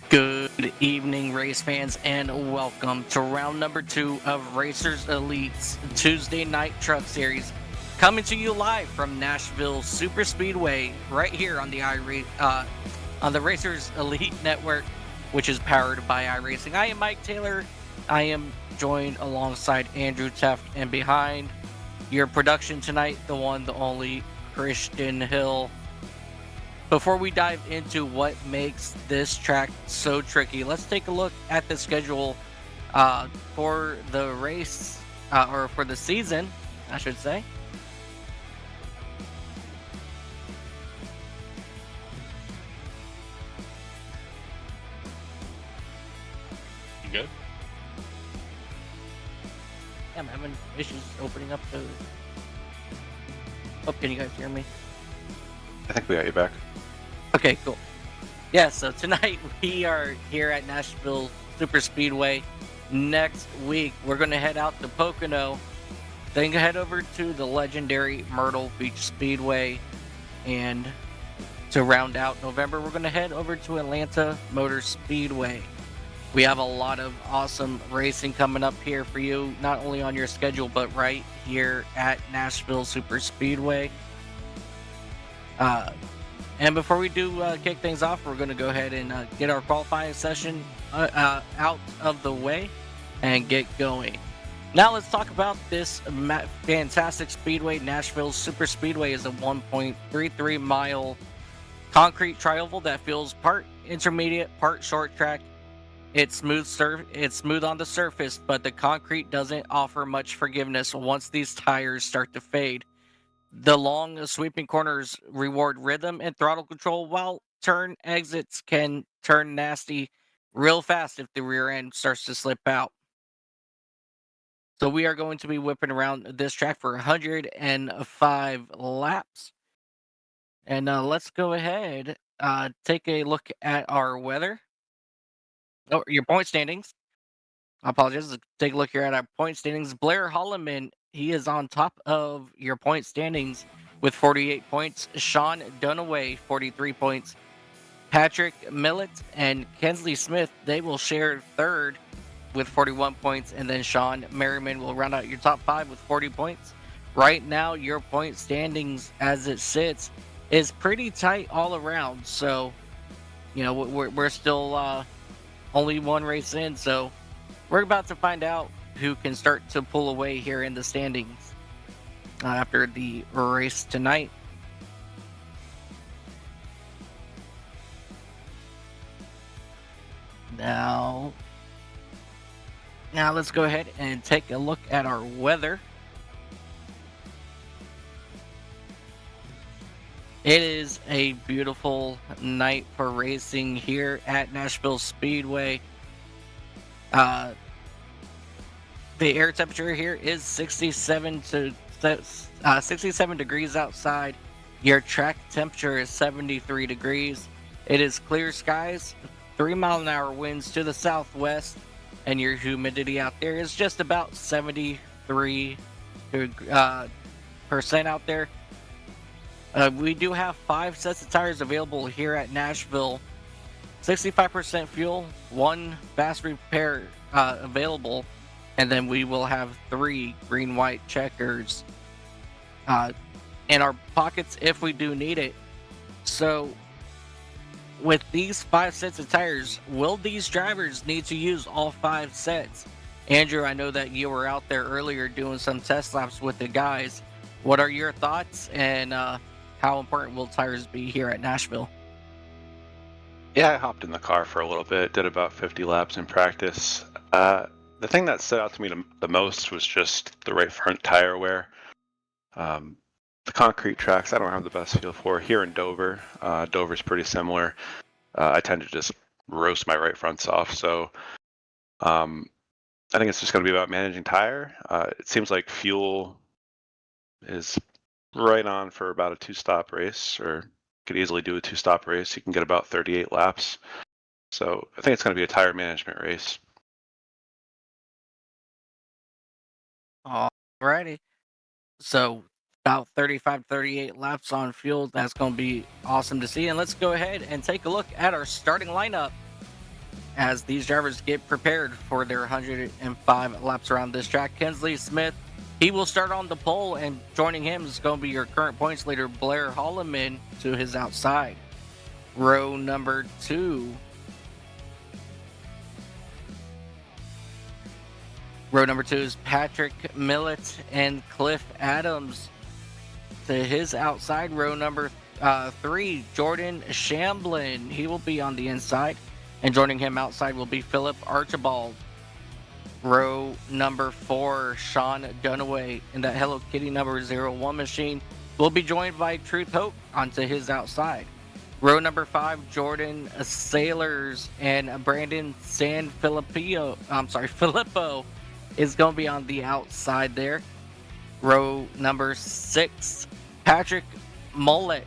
Good evening, race fans, and welcome to round number 2 of Racers Elite's Tuesday Night Truck Series, coming to you live from Nashville Superspeedway, right here on the on the Racers Elite Network, which is powered by iRacing. I am Mike Taylor. I am joined alongside Andrew Teft, and behind your production tonight, the one, the only Christian Hill. Before we dive into what makes this track so tricky, let's take a look at the schedule for the race, or for the season, I should say. You good? Yeah, I'm having issues opening up the... Oh, can you guys hear me? I think we got you back. Okay, cool. Yeah, so tonight we are here at Nashville Superspeedway. Next week, we're going to head out to Pocono, then head over to the legendary Myrtle Beach Speedway, and to round out November, we're going to head over to Atlanta Motor Speedway. We have a lot of awesome racing coming up here for you, not only on your schedule, but right here at Nashville Superspeedway. And before we do kick things off, we're going to go ahead and get our qualifying session out of the way and get going. Now let's talk about this fantastic speedway. Nashville Superspeedway is a 1.33 mile concrete trioval that feels part intermediate, part short track. It's smooth on the surface, but the concrete doesn't offer much forgiveness once these tires start to fade. The long sweeping corners reward rhythm and throttle control, while turn exits can turn nasty real fast if the rear end starts to slip out. So we are going to be whipping around this track for 105 laps. And let's go ahead, take a look at our weather. Oh, your point standings. I apologize. Let's take a look here at our point standings. Blair Holloman, he is on top of your point standings with 48 points. Sean Dunaway, 43 points. Patrick Millett and Kensley Smith, they will share third with 41 points. And then Sean Merriman will round out your top 5 with 40 points. Right now, your point standings as it sits is pretty tight all around. So, you know, we're still only one race in. So we're about to find out who can start to pull away here in the standings after the race tonight. Now let's go ahead and take a look at our weather. It is a beautiful night for racing here at Nashville Speedway. The air temperature here is 67 degrees outside. Your track temperature is 73 degrees. It is clear skies, 3-mile-an-hour winds to the southwest, and your humidity out there is just about 73% out there. We do have 5 sets of tires available here at Nashville. 65% fuel, 1 fast repair available, and then we will have 3 Green-White-Checkers in our pockets if we do need it. So with these 5 sets of tires, will these drivers need to use all 5 sets? Andrew, I know that you were out there earlier doing some test laps with the guys. What are your thoughts, and how important will tires be here at Nashville? Yeah, I hopped in the car for a little bit, did about 50 laps in practice. The thing that stood out to me the most was just the right front tire wear. The concrete tracks, I don't have the best feel for. Here in Dover, Dover's pretty similar. I tend to just roast my right fronts off, so I think it's just going to be about managing tire. It seems like fuel is right on for about a 2-stop race, or could easily do a 2-stop race. You can get about 38 laps. So I think it's going to be a tire management race. Alrighty. So about 35 38 laps on fuel. That's going to be awesome to see. And let's go ahead and take a look at our starting lineup as these drivers get prepared for their 105 laps around this track. Kinsley Smith, he will start on the pole, and joining him is going to be your current points leader, Blair Holloman, to his outside. Row number 2. Row number 2 is Patrick Millett and Cliff Adams. To his outside, row number 3, Jordan Shamblin. He will be on the inside. And joining him outside will be Philip Archibald. Row number 4, Sean Dunaway in that Hello Kitty number 01 machine will be joined by Truth Hope onto his outside. Row number 5, Jordan Sailors and Brandon Filippo is going to be on the outside there. Row number 6, Patrick Mullet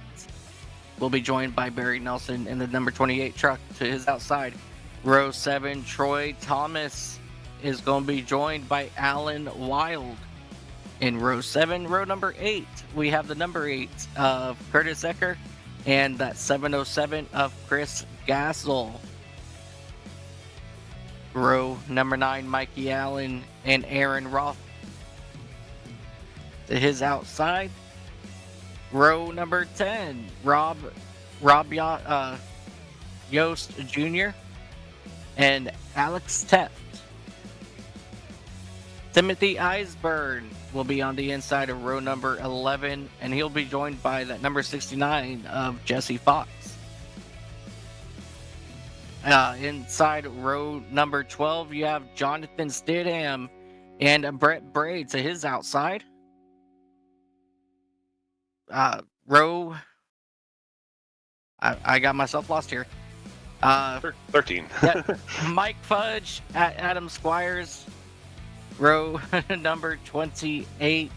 will be joined by Barry Nelson in the number 28 truck to his outside. Row 7, Troy Thomas is going to be joined by Alan Wild. In row 7, row number 8, we have the number 8 of Curtis Ecker and that 707 of Chris Gassel. Row number 9, Mikey Allen and Aaron Roth to his outside. Row number 10, Rob Yost Jr. and Alex Teft. Timothy Eisburn will be on the inside of row number 11, and he'll be joined by that number 69 of Jesse Fox. Inside row number 12, you have Jonathan Stidham and Brett Bray to his outside. Row... I got myself lost here. 13. Mike Fudge at Adam Squires. Row number 28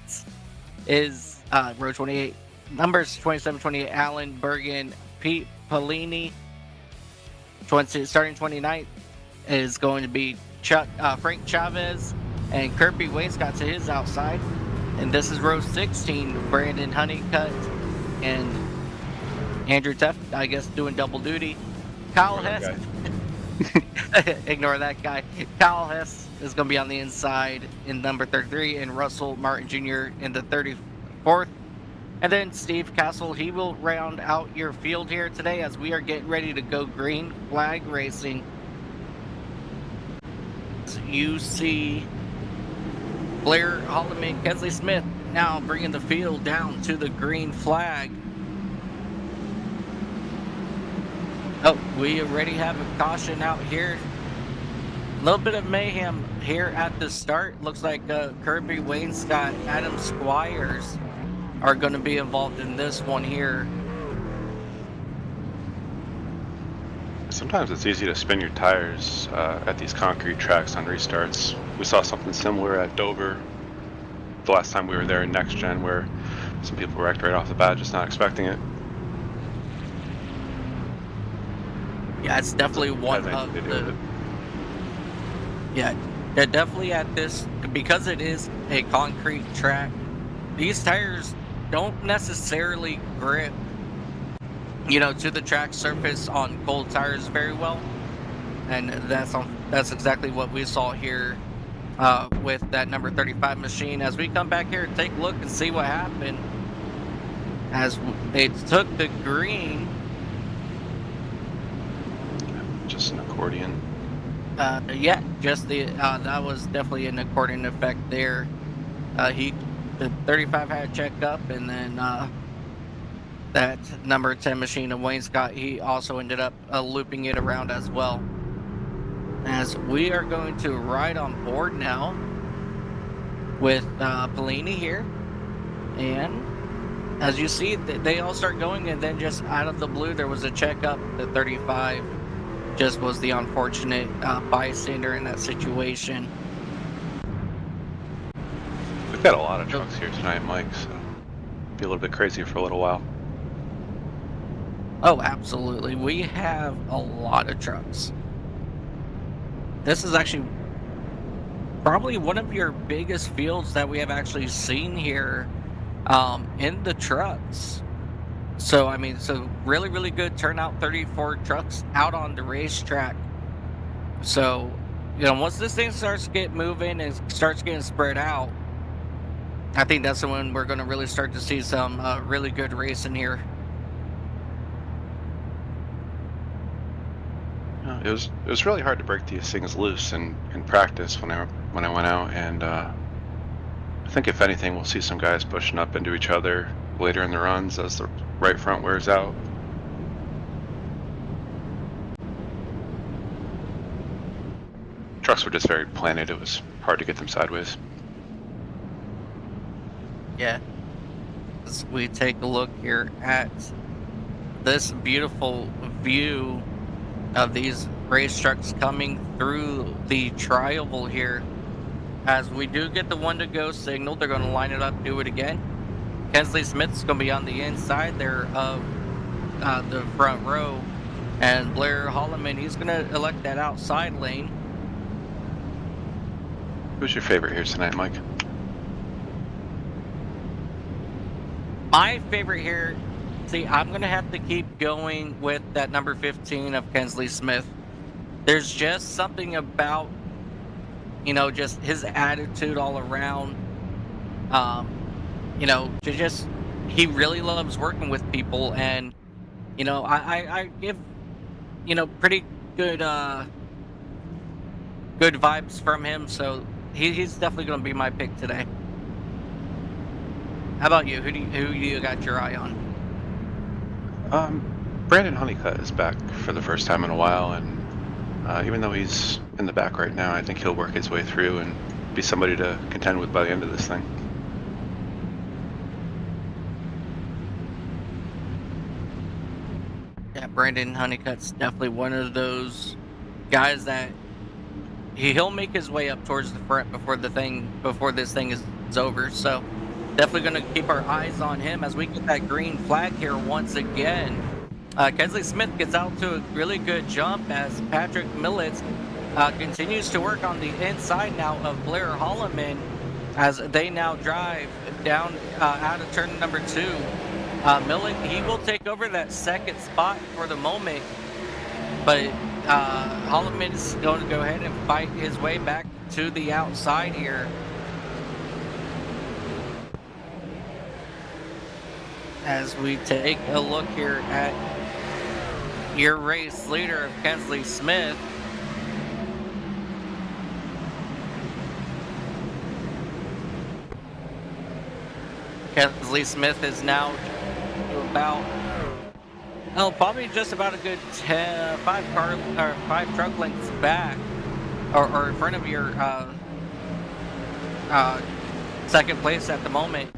is row 28. Numbers 27, 28, Alan Bergen, Pete Pellini. Starting 29th is going to be Frank Chavez and Kirby Wainscott to his outside. And this is row 16, Brandon Honeycutt and Andrew Teft, I guess, doing double duty. Kyle Hess. Ignore that guy. Kyle Hess is going to be on the inside in number 33, and Russell Martin Jr. in the 34th. And then Steve Castle, he will round out your field here today as we are getting ready to go green flag racing. You see Blair Holloman, Kensley Smith now bringing the field down to the green flag. Oh, we already have a caution out here. A little bit of mayhem here at the start. Looks like Kirby Wainscott, Adam Squires are going to be involved in this one here. Sometimes it's easy to spin your tires at these concrete tracks on restarts. We saw something similar at Dover the last time we were there in Next Gen, where some people wrecked right off the bat, just not expecting it. Yeah, it's definitely one of the... Yeah, definitely at this, because it is a concrete track, these tires don't necessarily grip, to the track surface on cold tires very well. And that's exactly what we saw here with that number 35 machine. As we come back here and take a look and see what happened, as they took the green. Just an accordion. Yeah, just that was definitely an accordion effect there. The 35 had a check up, and then that number 10 machine of Wainscott, he also ended up looping it around as well. As we are going to ride on board now with Pellini here, and as you see, they all start going, and then just out of the blue, there was a check up. The 35 just was the unfortunate bystander in that situation. We've got a lot of trucks here tonight, Mike, so it'll be a little bit crazy for a little while. Oh, absolutely. We have a lot of trucks. This is actually probably one of your biggest fields that we have actually seen here in the trucks. So, I mean, so really, really good turnout, 34 trucks out on the racetrack. So, once this thing starts to get moving and starts getting spread out, I think that's when we're going to really start to see some really good racing here. It was really hard to break these things loose in practice when I went out, and I think if anything we'll see some guys pushing up into each other later in the runs as the right front wears out. Trucks were just very planted. It was hard to get them sideways. Yeah. As we take a look here at this beautiful view of these race trucks coming through the tri-oval here. As we do get the 1 to go signal, they're going to line it up, do it again. Kensley Smith's going to be on the inside there of the front row. And Blair Holloman, he's going to elect that outside lane. Who's your favorite here tonight, Mike? My favorite here, see, I'm going to have to keep going with that number 15 of Kensley Smith. There's just something about, just his attitude all around. He really loves working with people, and, I give, pretty good, good vibes from him, so he's definitely going to be my pick today. How about you? Who do you got your eye on? Brandon Honeycutt is back for the first time in a while, and even though he's in the back right now, I think he'll work his way through and be somebody to contend with by the end of this thing. Yeah, Brandon Honeycutt's definitely one of those guys that he'll make his way up towards the front before this thing is over. So definitely going to keep our eyes on him as we get that green flag here once again. Kensley Smith gets out to a really good jump as Patrick Millett continues to work on the inside now of Blair Holloman as they now drive down out of turn number 2. Millett, he will take over that second spot for the moment, but Holloman is going to go ahead and fight his way back to the outside here. As we take a look here at your race leader of Kensley Smith. Kensley Smith is now about, probably just about a good 5 truck lengths back, or in front of your second place at the moment.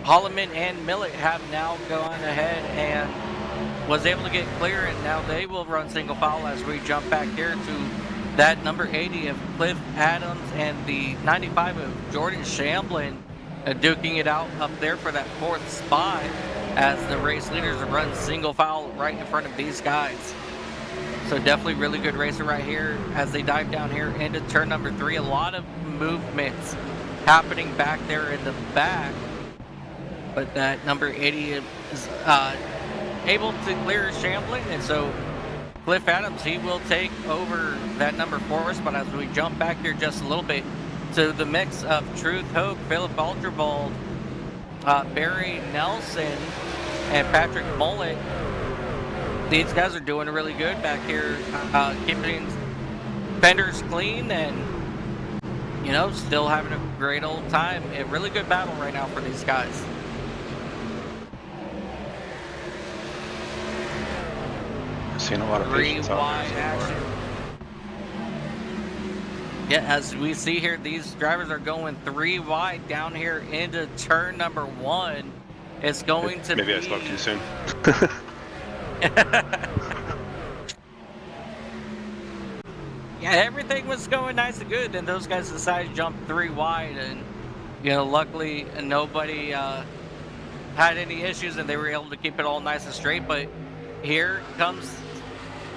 Holloman and Millett have now gone ahead and was able to get clear, and now they will run single file as we jump back here to that number 80 of Cliff Adams and the 95 of Jordan Shamblin duking it out up there for that 4th spot as the race leaders run single file right in front of these guys. So definitely really good racing right here as they dive down here into turn number 3. A lot of movements happening back there in the back. But that number 80 is able to clear Shamblin, and so Cliff Adams, he will take over that number 4 spot as we jump back here just a little bit to the mix of Truth Hogue, Philip Alterbold, Barry Nelson, and Patrick Mullet. These guys are doing really good back here, keeping fenders clean and, still having a great old time. A really good battle right now for these guys. Seen a lot of patience out there action. Yeah, as we see here, these drivers are going 3 wide down here into turn number 1. It's going to maybe be... I spoke too soon. Yeah, everything was going nice and good, and those guys decided to jump 3 wide, and luckily nobody had any issues, and they were able to keep it all nice and straight. But here comes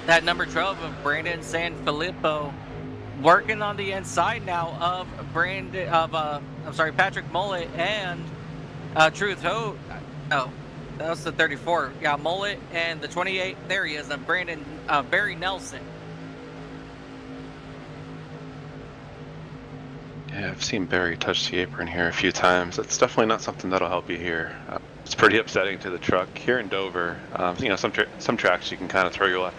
that number 12 of Brandon Sanfilippo working on the inside now of Patrick Mullet and Truth Ho. No, that was the 34. Yeah, Mullet and the 28. There he is. Barry Nelson. Yeah, I've seen Barry touch the apron here a few times. That's definitely not something that'll help you here. It's pretty upsetting to the truck here in Dover. Some tracks you can kind of throw your left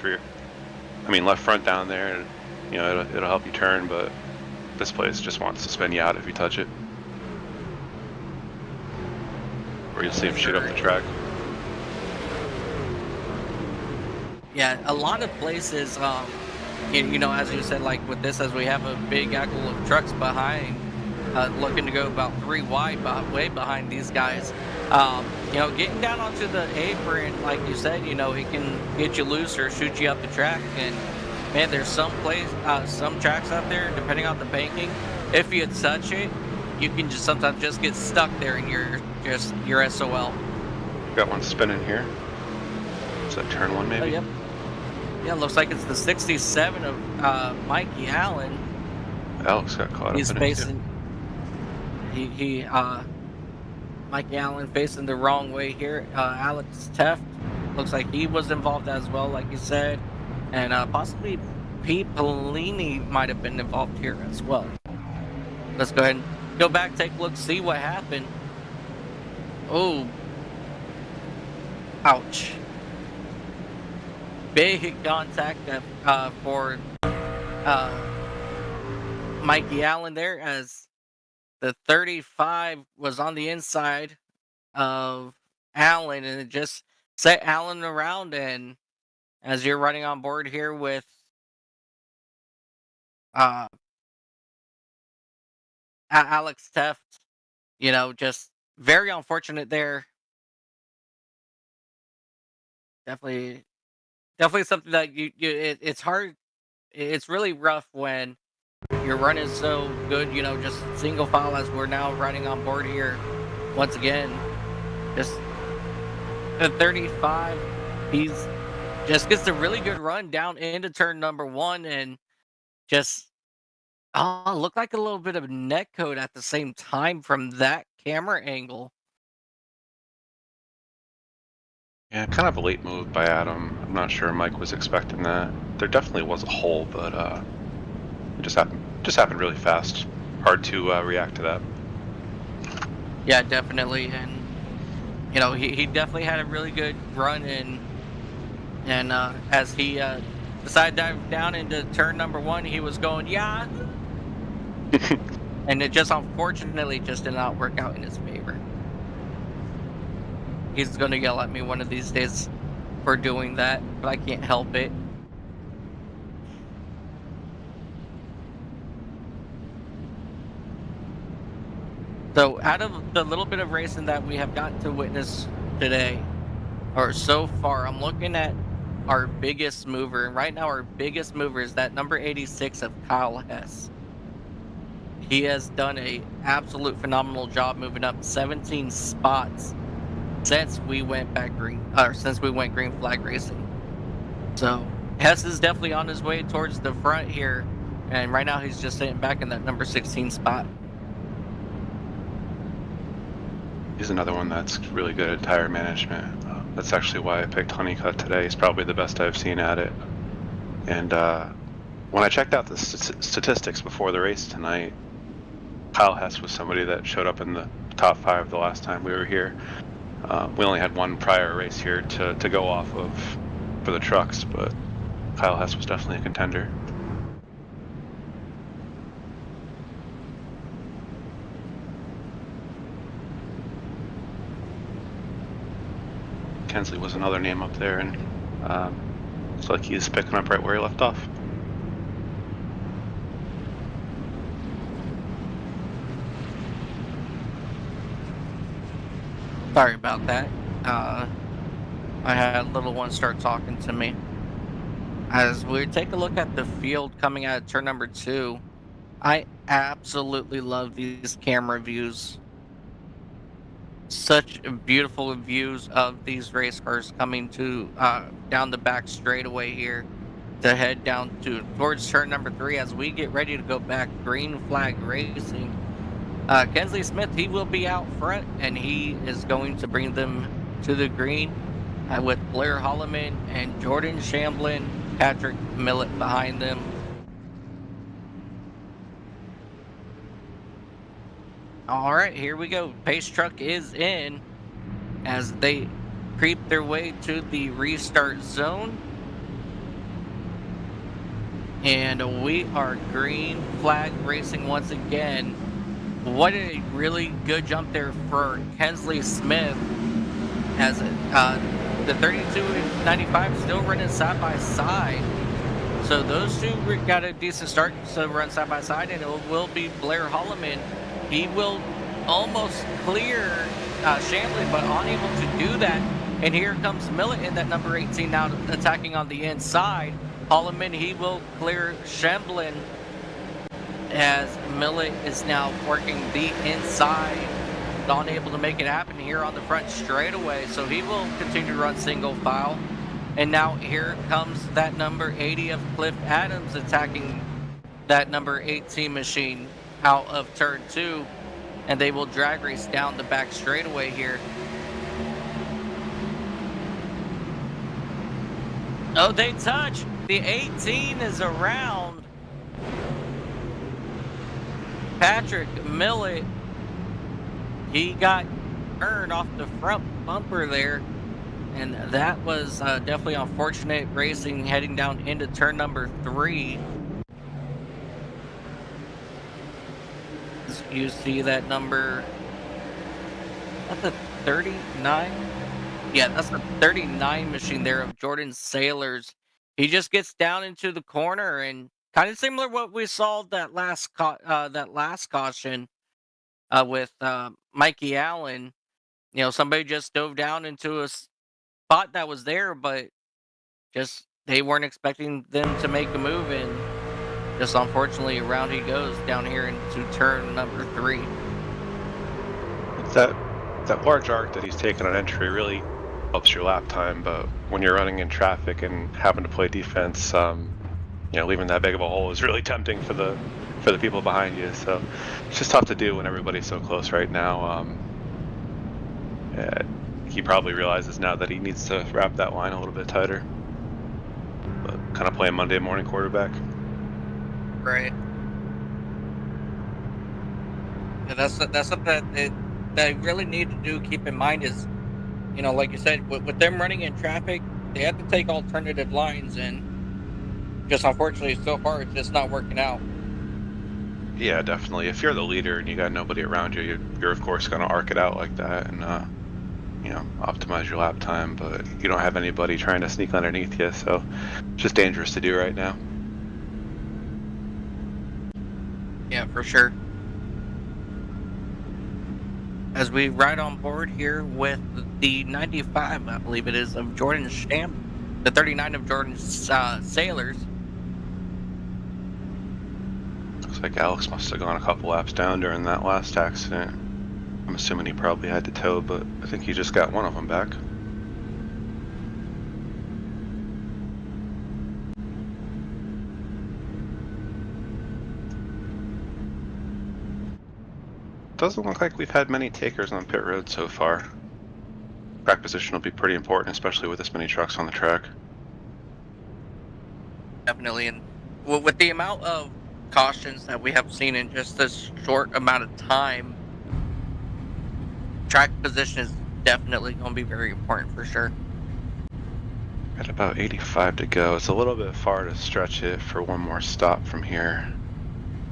front down there, and it'll help you turn. But this place just wants to spin you out if you touch it, or you'll see him shoot up the track. Yeah, a lot of places, as you said, like with this, as we have a big gaggle of trucks behind, looking to go about 3 wide, way behind these guys. Getting down onto the apron, like you said, he can get you loose or shoot you up the track. And man, there's some tracks out there, depending on the banking, if you touch it, you can sometimes just get stuck there and you're SOL. Got one spinning here. Is that turn 1 maybe? Oh, yep. Yeah, looks like it's the 67 of Mikey Allen. Alex got caught He's up in facing. Mikey Allen facing the wrong way here. Alex Teft looks like he was involved as well, like you said, and possibly Pete Pellini might have been involved here as well. Let's go ahead and go back, take a look, see what happened. Oh, ouch. Big contact for Mikey Allen there, as the 35 was on the inside of Allen, and it just set Allen around. And as you're running on board here with Alex Teft, just very unfortunate there. Definitely something that it's hard. It's really rough when you're running so good, just single file, as we're now running on board here once again. Just the 35, he's just gets a really good run down into turn number 1, and just looked like a little bit of neck code at the same time from that camera angle. Yeah, kind of a late move by Adam. I'm not sure Mike was expecting that. There definitely was a hole, but it just happened really fast. Hard to react to that. Yeah, definitely. And he definitely had a really good run in, and as he decided to dive down into turn number 1, he was going, yeah. And it just unfortunately just did not work out in his favor. He's going to yell at me one of these days for doing that, but I can't help it. So out of the little bit of racing that we have gotten to witness today, or so far, I'm looking at our biggest mover. And right now our biggest mover is that number 86 of Kyle Hess. He has done a absolute phenomenal job moving up 17 spots since we went green flag racing. So Hess is definitely on his way towards the front here, and right now he's just sitting back in that number 16 spot. He's another one that's really good at tire management. That's actually why I picked Honeycutt today. He's probably the best I've seen at it. And when I checked out the statistics before the race tonight, Kyle Hess was somebody that showed up in the top 5 the last time we were here. We only had one prior race here to go off of for the trucks, but Kyle Hess was definitely a contender. Kensley was another name up there, and it's like he's picking up right where he left off. Sorry about that. I had a little one start talking to me. As we take a look at the field coming out of turn number 2, I absolutely love these camera views. Such beautiful views of these race cars coming to down the back straightaway here to head down towards turn number 3 as we get ready to go back green flag racing. Kensley Smith, he will be out front, and he is going to bring them to the green with Blair Holloman and Jordan Shamblin, Patrick Millett behind them. All right, here we go. Pace truck is in as they creep their way to the restart zone. And we are green flag racing once again. What a really good jump there for Kensley Smith, as the 32 and 95 still running side by side. So those two got a decent start to run side by side, and it will be Blair Holloman. He will almost clear Shamblin, but unable to do that. And here comes Millett in that number 18 now attacking on the inside. Holloman, he will clear Shamblin, as Millett is now working the inside, unable to make it happen here on the front straightaway. So he will continue to run single file. And now here comes that number 80 of Cliff Adams attacking that number 18 machine out of turn 2. And they will drag race down the back straightaway here. Oh, they touch. The 18 is around. Patrick Millett, he got burned off the front bumper there, and that was definitely unfortunate racing heading down into turn number 3. You see that number, that's the 39? Yeah, that's the 39 machine there of Jordan Sailors. He just gets down into the corner, and kind of similar what we saw that last caution with Mikey Allen. You know, somebody just dove down into a spot that was there, but just they weren't expecting them to make a move, and just unfortunately around he goes down here into turn number 3. It's that large arc that he's taken on entry really helps your lap time, but when you're running in traffic and having to play defense, leaving that big of a hole is really tempting for the people behind you. So it's just tough to do when everybody's so close right now. He probably realizes now that he needs to wrap that line a little bit tighter, but kind of playing Monday morning quarterback. Right. Yeah, that's something that they really need to do. Keep in mind is, like you said, with them running in traffic, they have to take alternative lines, and just unfortunately so far it's just not working out. Yeah, definitely. If you're the leader and you got nobody around you, you're of course going to arc it out like that and optimize your lap time, but you don't have anybody trying to sneak underneath you, so it's just dangerous to do right now. Yeah, for sure. As we ride on board here with the 95, I believe it is, of Jordan the 39 of Jordan Sailors. Looks like Alex must have gone a couple laps down during that last accident. I'm assuming he probably had to tow, but I think he just got one of them back. Doesn't look like we've had many takers on pit road so far. Track position will be pretty important, especially with this many trucks on the track. Definitely, and with the amount of cautions that we have seen in just this short amount of time, track position is definitely going to be very important for sure. Got about 85 to go. It's a little bit far to stretch it for one more stop from here.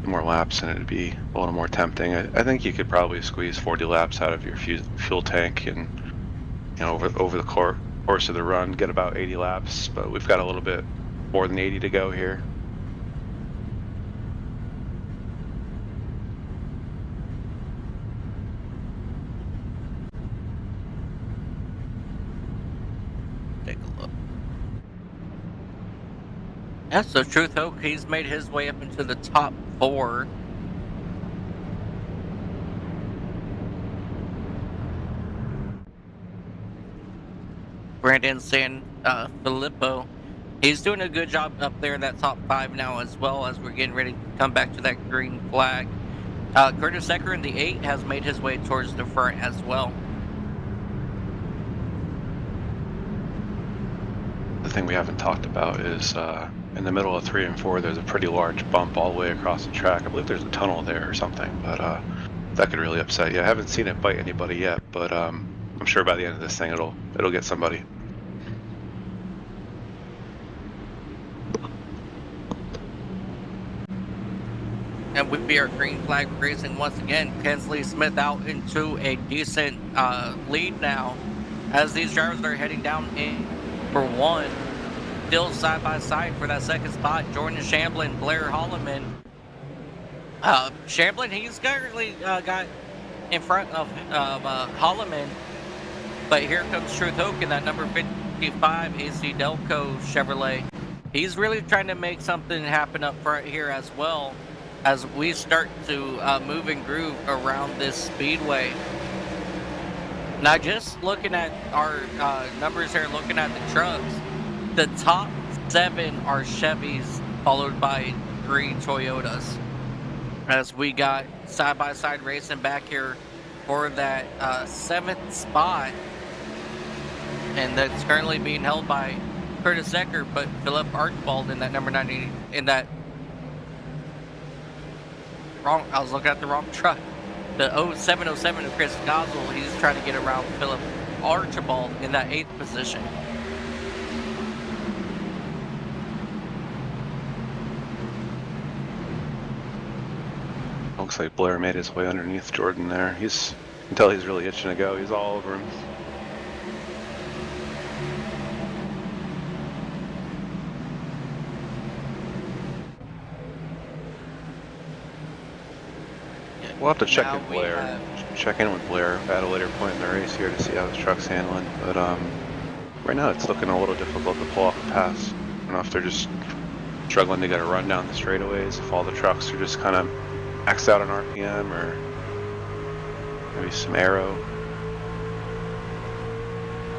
More laps and it'd be a little more tempting. I think you could probably squeeze 40 laps out of your fuel tank, and over the course of the run get about 80 laps, but we've got a little bit more than 80 to go here. Take a look. Yeah, so Truth Hope, he's made his way up into the top 4. Brandon Filippo, he's doing a good job up there in that top 5 now, as well as we're getting ready to come back to that green flag. Curtis Ecker in the 8 has made his way towards the front as well. The thing we haven't talked about is in the middle of 3 and 4, there's a pretty large bump all the way across the track. I believe there's a tunnel there or something, but that could really upset you. I haven't seen it bite anybody yet, but I'm sure by the end of this thing, it'll get somebody. And we are green flag racing once again. Kensley Smith out into a decent lead now as these drivers are heading down in for one. Still side by side for that second spot. Jordan Shamblin, Blair Holloman. Shamblin, he's currently got in front of Holloman. But here comes Truth Hoke in that number 55 AC Delco Chevrolet. He's really trying to make something happen up front here as well, as we start to move and groove around this speedway. Now, just looking at our numbers here, looking at the trucks, the top 7 are Chevys, followed by 3 Toyotas. As we got side-by-side racing back here for that 7th spot, and that's currently being held by Curtis Ecker, but Philip Archibald in that number 90, in that wrong, I was looking at the wrong truck. The 0707 of Chris Goswell, he's trying to get around Philip Archibald in that 8th position. Looks like Blair made his way underneath Jordan there. You can tell he's really itching to go. He's all over him. We'll have to check in Blair. Check in with Blair at a later point in the race here to see how his truck's handling. But right now it's looking a little difficult to pull off a pass. I don't know if they're just struggling to get a run down the straightaways, if all the trucks are just kind of maxed out on RPM, or maybe some aero.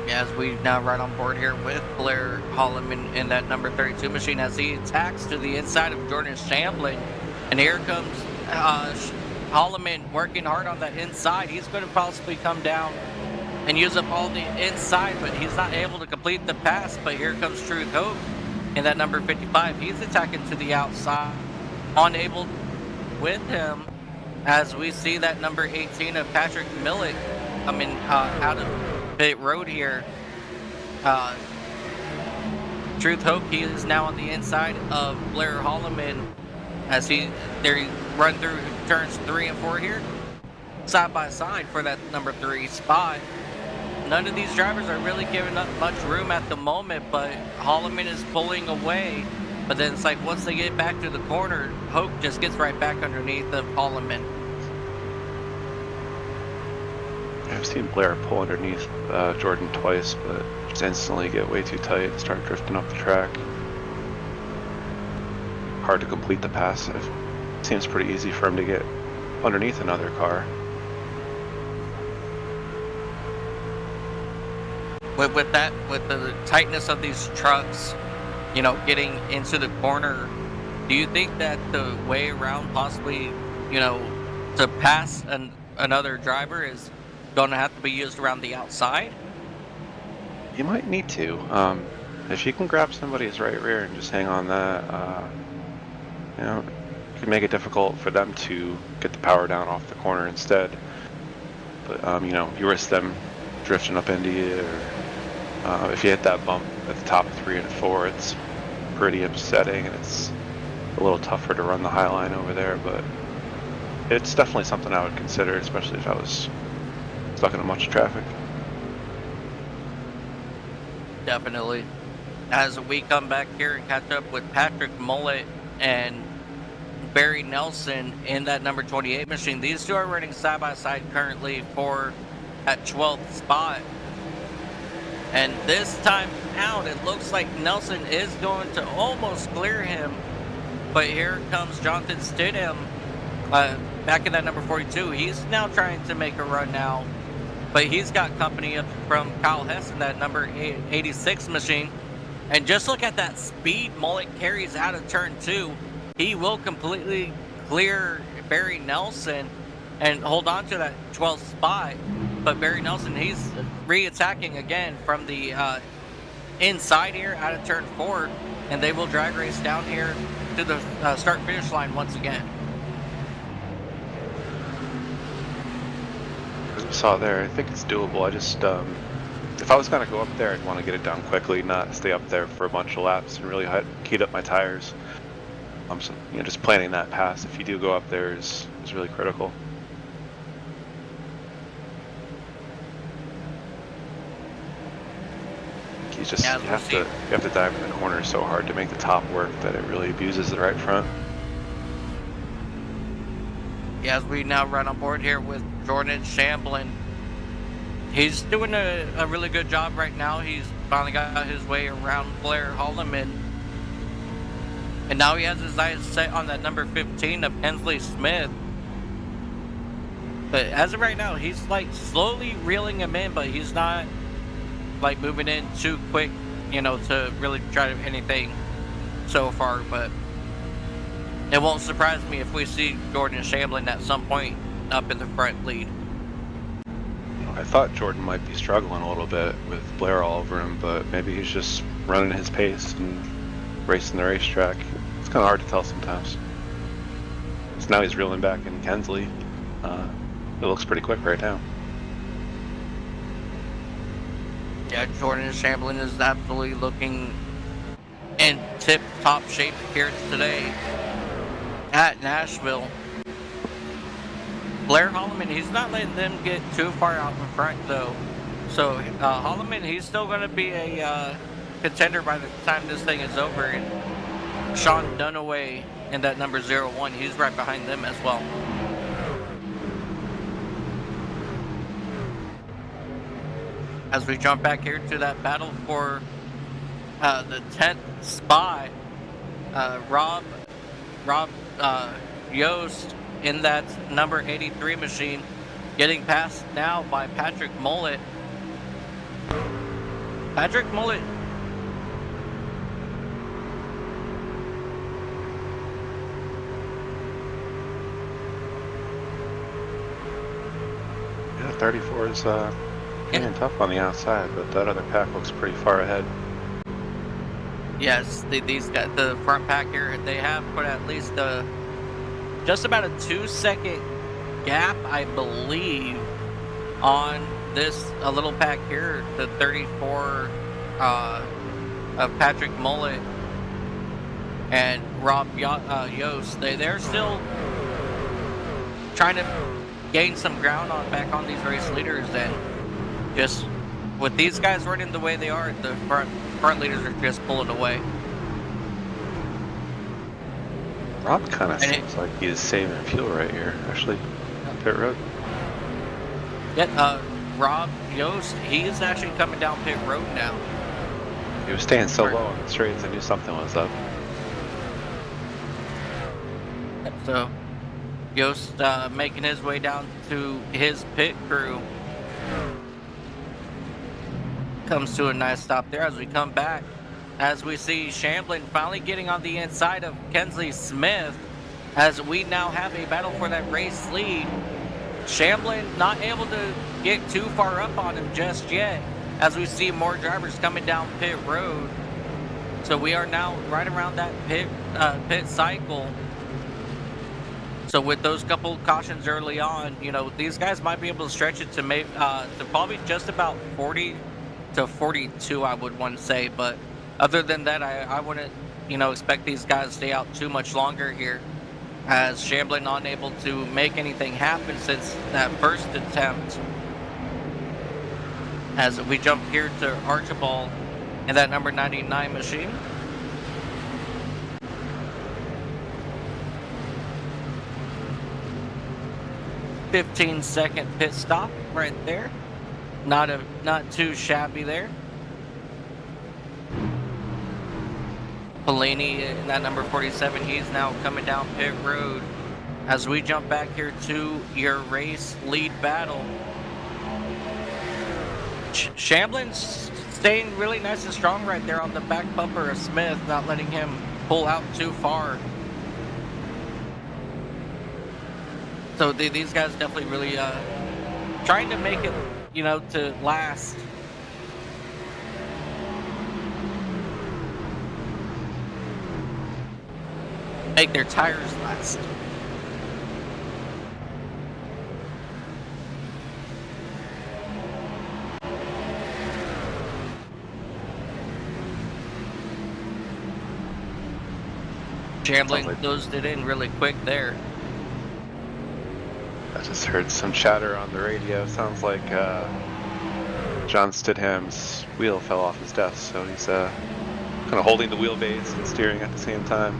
Yeah, as we now right on board here with Blair Holloman in that number 32 machine as he attacks to the inside of Jordan Shamblin. And here comes Holloman working hard on that inside. He's going to possibly come down and use up all the inside, but he's not able to complete the pass. But here comes Truth Hope in that number 55. He's attacking to the outside, unable with him, as we see that number 18 of Patrick Millett coming out of pit road here. Truth Hope, he is now on the inside of Blair Holloman as they run through turns 3 and 4 here, side by side for that number 3 spot. None of these drivers are really giving up much room at the moment, but Holloman is pulling away. But then it's like once they get back to the corner, Hope just gets right back underneath of Holloman. I've seen Blair pull underneath Jordan twice, but just instantly get way too tight and start drifting up the track. Hard to complete the pass. It seems pretty easy for him to get underneath another car. With the tightness of these trucks, you know, getting into the corner, do you think that the way around possibly, you know, to pass another driver is going to have to be used around the outside? You might need to. If you can grab somebody's right rear and just hang on that, you know, it can make it difficult for them to get the power down off the corner instead. But, you know, you risk them drifting up into you, or if you hit that bump at the top of 3 and 4, it's pretty upsetting, and it's a little tougher to run the high line over there, but it's definitely something I would consider, especially if I was stuck in a bunch of traffic. Definitely. As we come back here and catch up with Patrick Millett and Barry Nelson in that number 28 machine. These two are running side by side currently for that 12th spot. And this time out, it looks like Nelson is going to almost clear him. But here comes Jonathan Stidham back in that number 42. He's now trying to make a run now. But he's got company from Kyle Hess in that number 86 machine. And just look at that speed Mullet carries out of turn 2. He will completely clear Barry Nelson and hold on to that 12th spot. But Barry Nelson, he's re-attacking again from the inside here out of turn 4, and they will drag race down here to the start-finish line once again. As we saw there, I think it's doable. I just, if I was going to go up there, I'd want to get it down quickly, not stay up there for a bunch of laps and really heat up my tires. So, just planning that pass if you do go up there is really critical. You have to dive in the corner so hard to make the top work that it really abuses the right front. As we now run on board here with Jordan Shamblin. He's doing a really good job right now. He's finally got his way around Blair Holloman. And now he has his eyes set on that number 15 of Hensley Smith. But as of right now, he's like slowly reeling him in, but he's not like moving in too quick, to really try to anything so far. But it won't surprise me if we see Jordan Shamblin at some point up in the front lead. I thought Jordan might be struggling a little bit with Blair all over him, but maybe he's just running his pace and racing the racetrack. It's kind of hard to tell sometimes. So now he's reeling back in Kensley. It looks pretty quick right now. Yeah, Jordan Shamblin is absolutely looking in tip-top shape here today at Nashville. Blair Holloman, he's not letting them get too far out in front, though. So Holloman, he's still going to be a contender by the time this thing is over. And Sean Dunaway in that number 01, he's right behind them as well. As we jump back here to that battle for the 10th spot, Rob Yost in that number 83 machine, getting passed now by Patrick Mullet. Patrick Mullet. Yeah, 34 is getting tough on the outside, but that other pack looks pretty far ahead. Yes, these guys, the front pack here, they have put at least just about a 2-second gap, I believe, on this little pack here, the 34 of Patrick Mullet and Rob Yost. They're still trying to gain some ground back on these race leaders, and just with these guys running the way they are, the front leaders are just pulling away. Rob kind of seems like he's saving fuel right here, actually, pit road. Yeah, Rob Yost, he is actually coming down pit road now. He was staying so low on the straights, I knew something was up. So, Yost making his way down to his pit crew. Comes to a nice stop there as we come back. As we see Shamblin finally getting on the inside of Kensley Smith, as we now have a battle for that race lead. Shamblin not able to get too far up on him just yet, as we see more drivers coming down pit road. So we are now right around that pit cycle. So with those couple cautions early on, these guys might be able to stretch it to probably just about 40 to 42, I would want to say. But other than that, I wouldn't, expect these guys to stay out too much longer here, as Shamblin unable to make anything happen since that first attempt. As we jump here to Archibald in that number 99 machine. "15-second pit stop right there. Not too shabby there. Pelini in that number 47, he's now coming down pit road. As we jump back here to your race lead battle. Shamblin's staying really nice and strong right there on the back bumper of Smith, not letting him pull out too far. So these guys definitely really trying to make it, to last. Make their tires last. Shambling closed it in really quick there. I just heard some chatter on the radio. Sounds like John Stidham's wheel fell off his desk, so he's kind of holding the wheelbase and steering at the same time.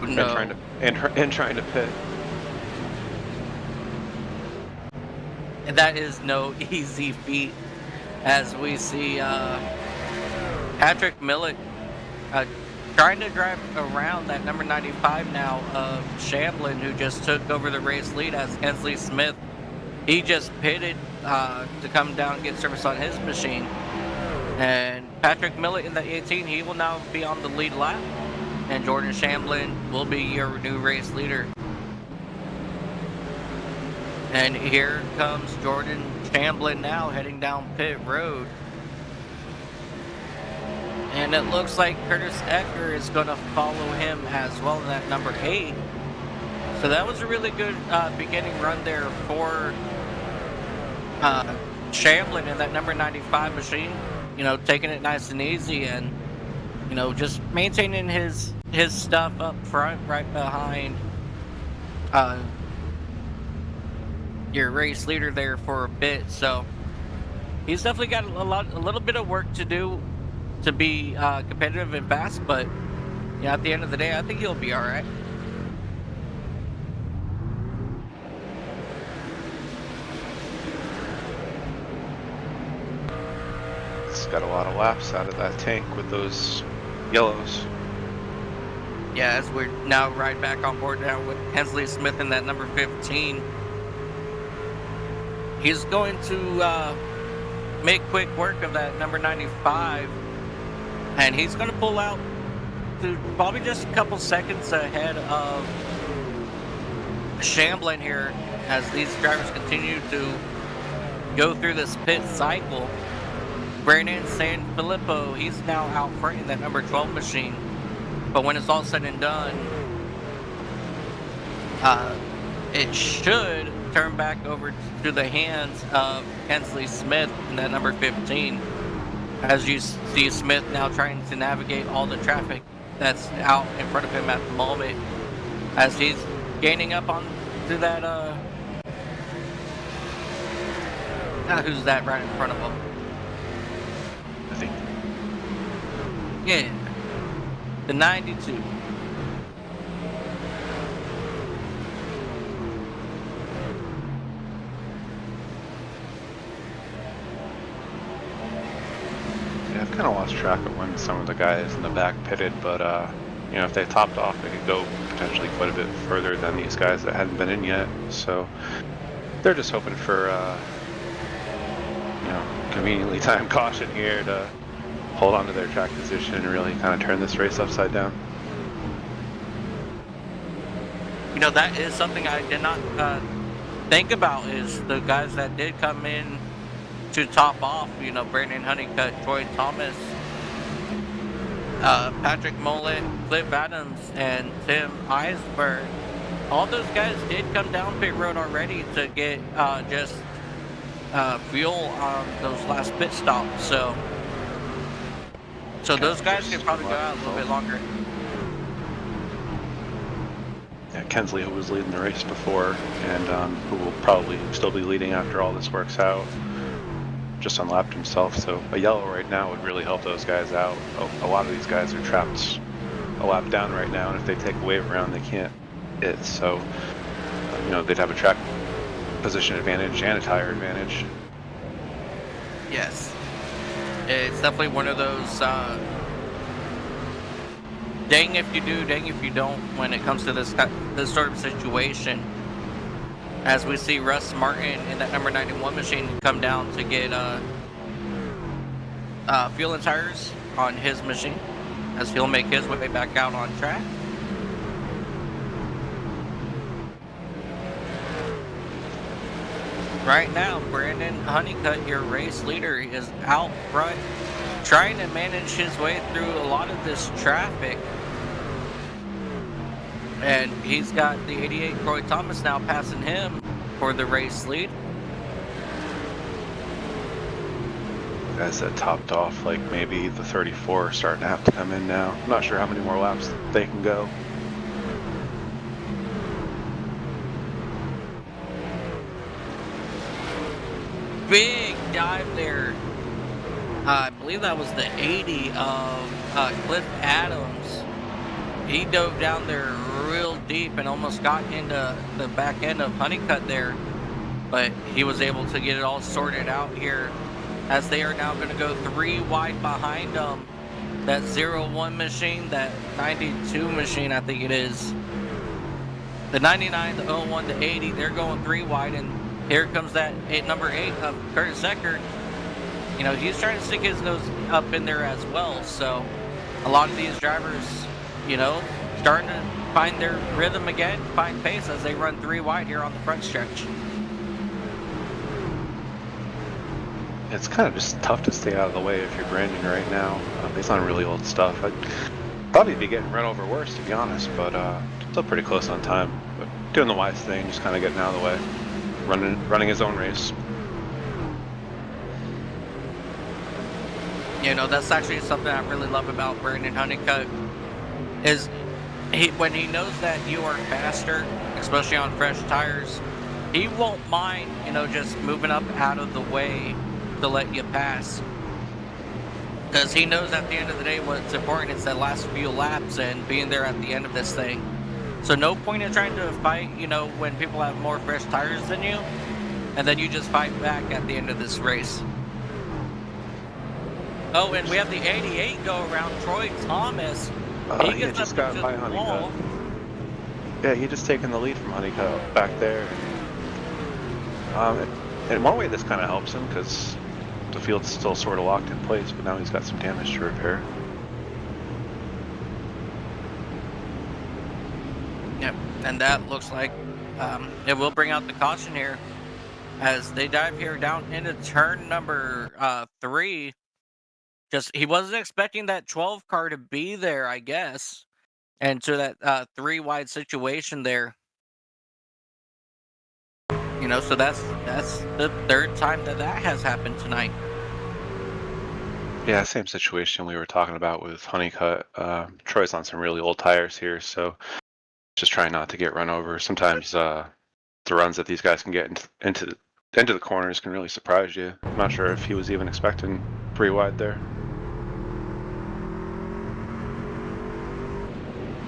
No. And trying to pit. And that is no easy feat, as we see Patrick Millett trying to drive around that number 95 now of Shamblin, who just took over the race lead, as Hensley Smith, he just pitted to come down and get service on his machine. And Patrick Millett in the 18, he will now be on the lead lap, and Jordan Shamblin will be your new race leader. And here comes Jordan Shamblin now heading down pit road. And it looks like Curtis Ecker is going to follow him as well in that number 8. So that was a really good beginning run there for Shamblin in that number 95 machine. Taking it nice and easy and, just maintaining his stuff up front right behind your race leader there for a bit. So he's definitely got a little bit of work to do to be competitive and fast, but at the end of the day, I think he'll be all right. He's got a lot of laps out of that tank with those yellows. Yeah, as we're now right back on board now with Hensley Smith in that number 15. He's going to make quick work of that number 95. And he's going to pull out to probably just a couple seconds ahead of Shamblin here, as these drivers continue to go through this pit cycle. Brandon Sanfilippo, he's now out front in that number 12 machine. But when it's all said and done, it should turn back over to the hands of Hensley Smith in that number 15. As you see Smith now trying to navigate all the traffic that's out in front of him at the moment, as he's gaining up on to that who's that right in front of him? I think. Yeah, the 92. I've kind of lost track of when some of the guys in the back pitted, but if they topped off, they could go potentially quite a bit further than these guys that hadn't been in yet. So they're just hoping for conveniently timed caution here to hold on to their track position and really kind of turn this race upside down. That is something I did not think about, is the guys that did come in to top off, Brandon Honeycutt, Troy Thomas, Patrick Mullet, Cliff Adams, and Tim Eisberg. All those guys did come down pit road already to get just fuel on those last pit stops. So those guys could probably go out a little bit longer. Yeah, Kensley, who was leading the race before, and who will probably still be leading after all this works out, just unlapped himself. So a yellow right now would really help those guys out. A lot of these guys are trapped a lap down right now, and if they take a wave around, they can't hit. So they'd have a track position advantage and a tire advantage. Yes, it's definitely one of those dang if you do, dang if you don't when it comes to this sort of situation. As we see Russ Martin in that number 91 machine come down to get fuel and tires on his machine, as he'll make his way back out on track. Right now, Brandon Honeycutt, your race leader, is out front trying to manage his way through a lot of this traffic. And he's got the 88 Troy Thomas now passing him for the race lead. Guys that topped off, like maybe the 34 are starting to have to come in now. I'm not sure how many more laps they can go. Big dive there. I believe that was the 80 of Cliff Adams. He dove down there real deep and almost got into the back end of Honeycutt there. But he was able to get it all sorted out here as they are now going to go 3 wide behind them. That 01 machine, that 92 machine, I think it is. The 99, the 01, the 80, they're going 3 wide, and here comes that number 8 of Curtis Eckert. You know, he's trying to stick his nose up in there as well. So a lot of these drivers, you know, starting to find their rhythm again, find pace as they run 3 wide here on the front stretch. It's kind of just tough to stay out of the way if you're Brandon right now. Based on really old stuff, I'd probably be getting run over worse, to be honest, but still pretty close on time. But doing the wise thing, just kind of getting out of the way, running his own race. You know, that's actually something I really love about Brandon Honeycutt, is when he knows that you are faster, especially on fresh tires, he won't mind, you know, just moving up out of the way to let you pass. Because he knows at the end of the day what's important is that last few laps and being there at the end of this thing. So no point in trying to fight, you know, when people have more fresh tires than you, and then you just fight back at the end of this race. Oh, and we have the 88 go around. Troy Thomas. He just got by Honeycutt. Yeah, he just taken the lead from Honeycutt back there. In one way, this kind of helps him because the field's still sort of locked in place, but now he's got some damage to repair. Yep, and that looks like it will bring out the caution here as they dive here down into turn number 3. Just, he wasn't expecting that 12 car to be there, I guess, and to that 3 wide situation there. You know, so that's the 3rd time that has happened tonight. Yeah, same situation we were talking about with Honeycutt. Troy's on some really old tires here, so just trying not to get run over. Sometimes the runs that these guys can get into the corners can really surprise you. I'm not sure if he was even expecting 3 wide there.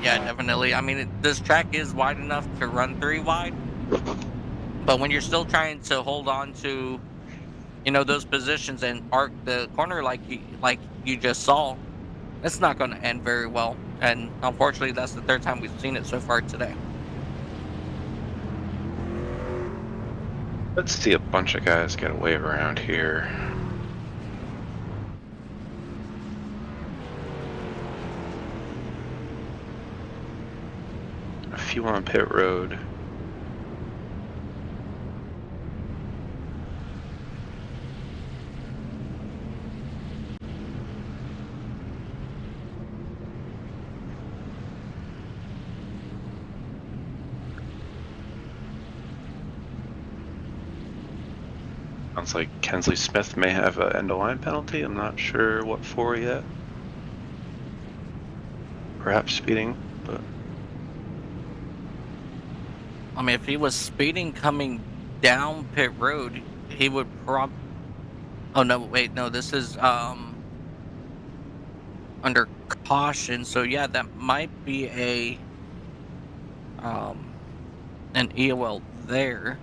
Yeah, definitely. I mean, this track is wide enough to run 3 wide, but when you're still trying to hold on to, you know, those positions and arc the corner like you just saw, it's not going to end very well. And unfortunately, that's the 3rd time we've seen it so far today. Let's see a bunch of guys get away around here. A few on pit road. Sounds like Kensley Smith may have an end-of-line penalty. I'm not sure what for yet. Perhaps speeding, but... I mean, if he was speeding coming down pit road, he would Oh, no, wait, no, this is under caution. So, yeah, that might be an EOL there.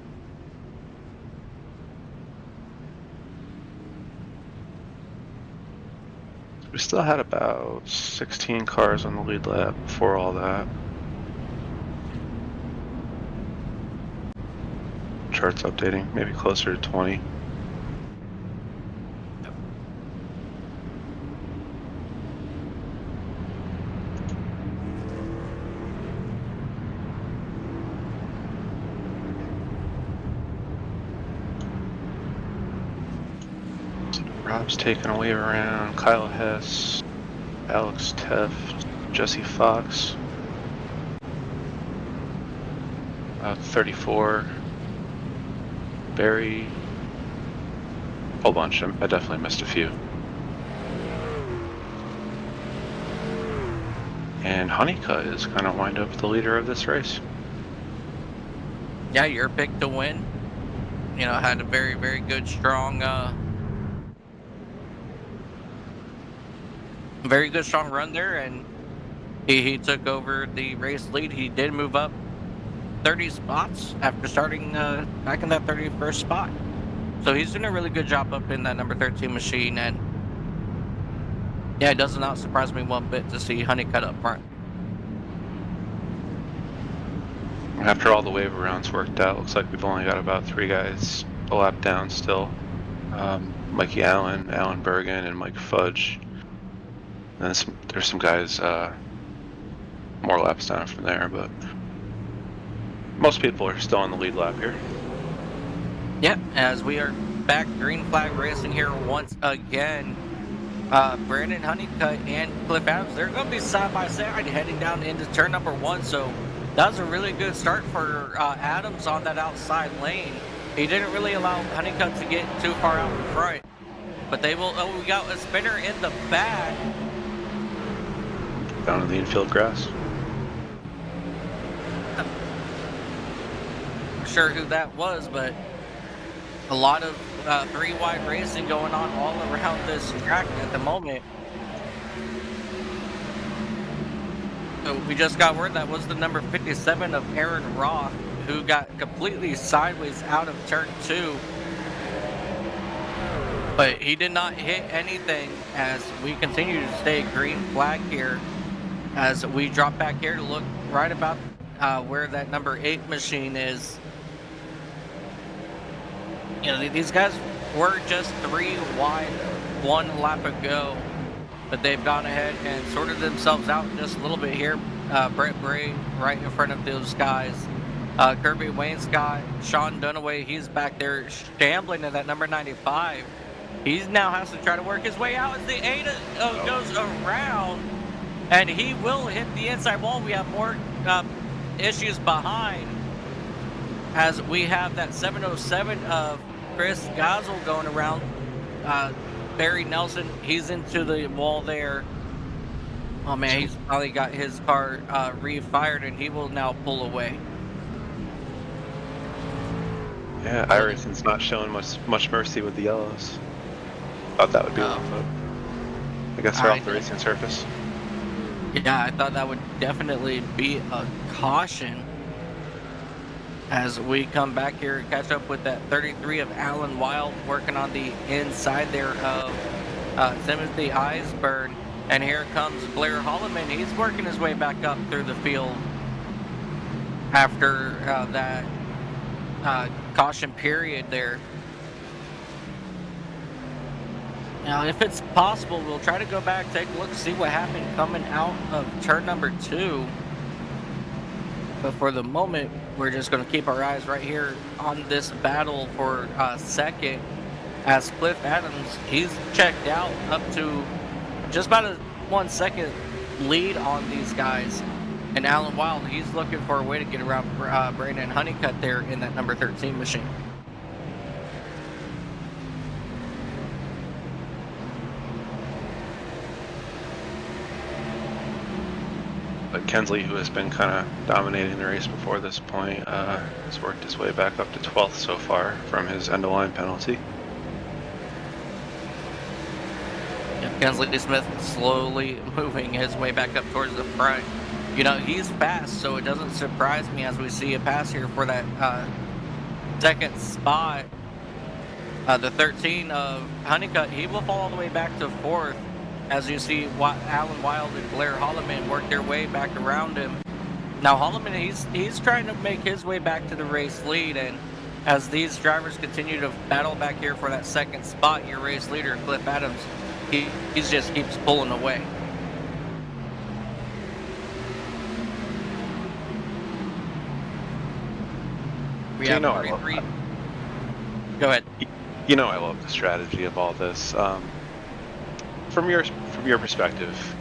We still had about 16 cars on the lead lap before all that. Charts updating, maybe closer to 20. Rob's taking a wave around. Kyle Hess, Alex Teff, Jesse Fox. 34. Barry. Whole bunch. I definitely missed a few. And Honeycutt is kind of wind up the leader of this race. Yeah, your pick to win. You know, had a very, very good, strong, very good, strong run there, and he took over the race lead. He did move up 30 spots after starting back in that 31st spot. So he's doing a really good job up in that number 13 machine, and yeah, it does not surprise me one bit to see Honeycutt up front. After all the wave rounds worked out, looks like we've only got about 3 guys a lap down still. Mikey Allen, Alan Bergen, and Mike Fudge. And then there's some guys more laps down from there, but most people are still on the lead lap here. Yep, as we are back green flag racing here once again. Brandon Honeycutt and Cliff Adams, they're going to be side by side heading down into turn number 1. So that was a really good start for Adams on that outside lane. He didn't really allow Honeycutt to get too far out in front. But they will. Oh, we got a spinner in the back. Down in the infield grass. I'm sure who that was, but a lot of 3-wide racing going on all around this track at the moment. So we just got word that was the number 57 of Aaron Roth, who got completely sideways out of turn 2. But he did not hit anything as we continue to stay green flag here. As we drop back here to look right about where that number 8 machine is. You know, these guys were just 3 wide 1 lap ago, but they've gone ahead and sorted themselves out just a little bit here. Brett Bray right in front of those guys. Kirby Wainscott, Sean Dunaway, he's back there shambling in that number 95. He now has to try to work his way out as the 8 goes around, and he will hit the inside wall. We have more issues behind, as we have that 707 of Chris Gozzle going around. Barry Nelson, he's into the wall there. Oh man, he's probably got his car refired, and he will now pull away. Yeah, Irison's not showing much mercy with the yellows. Thought that would be one, but I guess they're off the racing surface. Yeah, I thought that would definitely be a caution. As we come back here and catch up with that 33 of Alan Wild working on the inside there of Timothy Eisburn. And here comes Blair Holloman. He's working his way back up through the field after that caution period there. Now, if it's possible, we'll try to go back, take a look, see what happened coming out of turn number 2. But for the moment, we're just going to keep our eyes right here on this battle for second. As Cliff Adams, he's checked out up to just about a 1 second lead on these guys. And Alan Wild, he's looking for a way to get around Brandon Honeycutt there in that number 13 machine. But Kensley, who has been kind of dominating the race before this point, has worked his way back up to 12th so far from his end-of-line penalty. Yeah, Kensley Smith slowly moving his way back up towards the front. You know, he's fast, so it doesn't surprise me as we see a pass here for that second spot. The 13 of Honeycutt, he will fall all the way back to 4th. As you see, Alan Wild and Blair Holloman work their way back around him. Now Holloman, he's trying to make his way back to the race lead, and as these drivers continue to battle back here for that second spot, your race leader, Cliff Adams, he just keeps pulling away. We have 43. Go ahead. You know, I love the strategy of all this. From your perspective,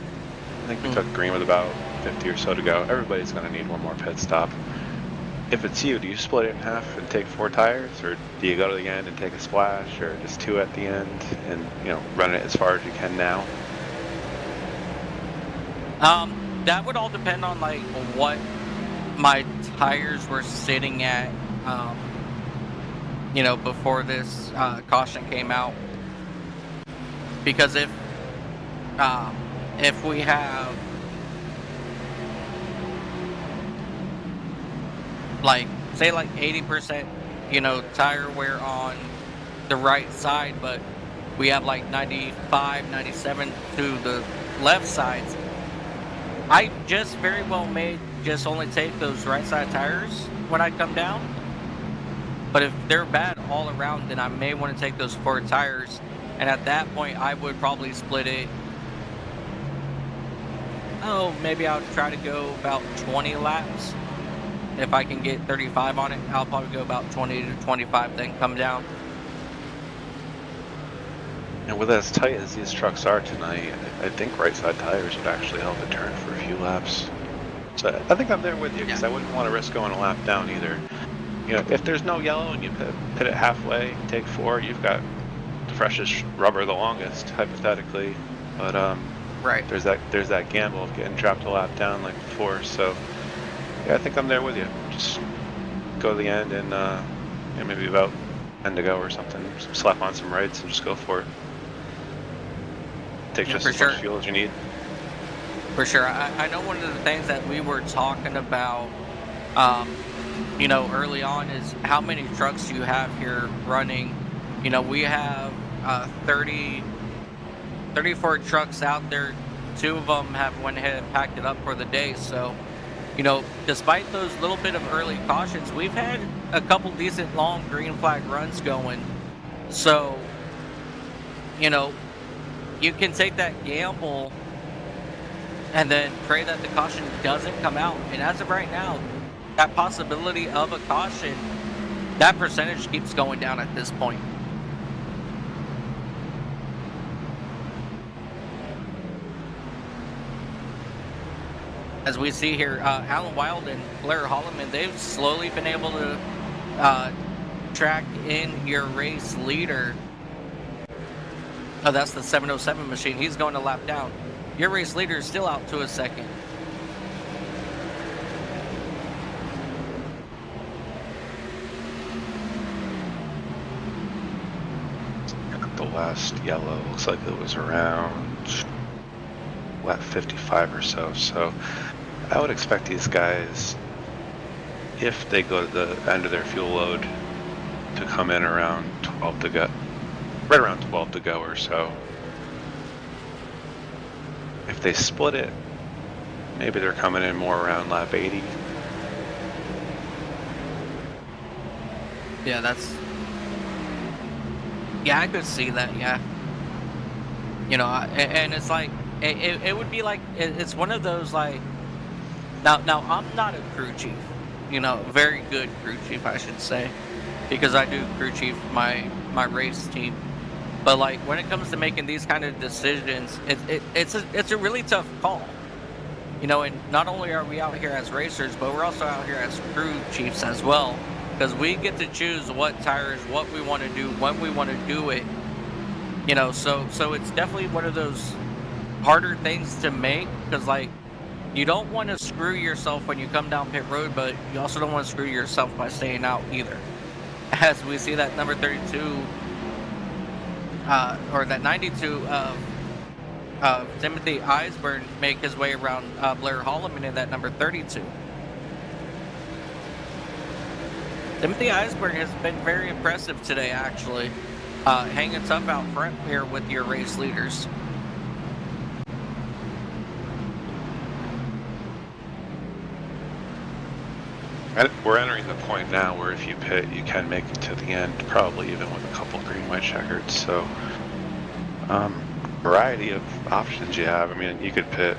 I think we took green with about 50 or so to go. Everybody's going to need one more pit stop. If it's you, do you split it in half and take 4 tires, or do you go to the end and take a splash, or just 2 at the end and, you know, run it as far as you can now? That would all depend on like what my tires were sitting at, you know, before this caution came out. Because if we have like, say like 80%, you know, tire wear on the right side, but we have like 95, 97 to the left sides, I just very well may just only take those right side tires when I come down. But if they're bad all around, then I may want to take those 4 tires. And at that point, I would probably split it. Oh, maybe I'll try to go about 20 laps. If I can get 35 on it, I'll probably go about 20 to 25, then come down. And with as tight as these trucks are tonight, I think right side tires would actually help it turn for a few laps. So I think I'm there with you, because I wouldn't want to risk going a lap down either. You know, if there's no yellow and you pit it halfway, take 4, you've got the freshest rubber the longest, hypothetically. But right, there's that gamble of getting trapped a lap down like before. So yeah, I think I'm there with you. Just go to the end and maybe about 10 to go or something. Slap on some rights and just go for it. Take just as much fuel as you need. For sure. I know one of the things that we were talking about, you know, early on is how many trucks you have here running. You know, we have 34 trucks out there. 2 of them have went ahead and packed it up for the day. So, you know, despite those little bit of early cautions, we've had a couple decent long green flag runs going. So, you know, you can take that gamble and then pray that the caution doesn't come out. And as of right now, that possibility of a caution, that percentage keeps going down at this point. As we see here, Alan Wild and Blair Holloman, they've slowly been able to track in your race leader. Oh, that's the 707 machine. He's going to lap down. Your race leader is still out to a second. The last yellow looks like it was around lap 55 or so. So I would expect these guys, if they go to the end of their fuel load, to come in around 12 to go, right around 12 to go or so. If they split it, maybe they're coming in more around lap 80. Yeah, I could see that, yeah. You know, and it's like, it would be like, it's one of those like, now I'm not a crew chief, you know, very good crew chief, I should say, because I do crew chief my race team. But like when it comes to making these kind of decisions, it's a really tough call. You know, and not only are we out here as racers, but we're also out here as crew chiefs as well, because we get to choose what tires, what we want to do, when we want to do it. You know, so it's definitely one of those harder things to make, because like you don't want to screw yourself when you come down pit road, but you also don't want to screw yourself by staying out either. As we see that number 32 or that 92 Timothy Eisburn make his way around Blair Holloman in that number 32. Timothy Eisburn has been very impressive today, actually, hanging tough out front here with your race leaders. We're entering the point now where if you pit, you can make it to the end, probably even with a couple green-white-checkered. So, variety of options you have. I mean, you could pit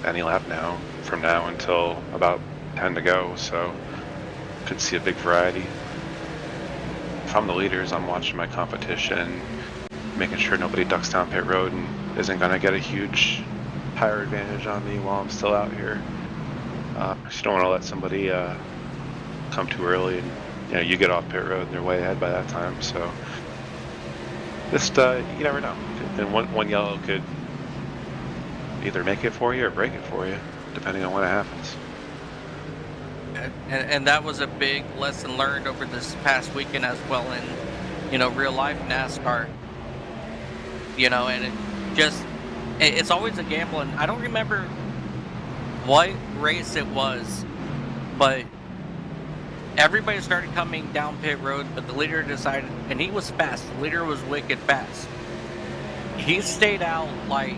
any lap now, from now until about 10 to go. So, could see a big variety. if I'm the leaders, I'm watching my competition, making sure nobody ducks down pit road and isn't going to get a huge tire advantage on me while I'm still out here. You don't want to let somebody come too early and you get off pit road and they're way ahead by that time. So just you never know. And one yellow could either make it for you or break it for you, depending on when it happens. And that was a big lesson learned over this past weekend as well in, real life NASCAR. And it's always a gamble. And I don't remember what race it was, but everybody started coming down pit road, but the leader decided, and he was fast. The leader was wicked fast. He stayed out like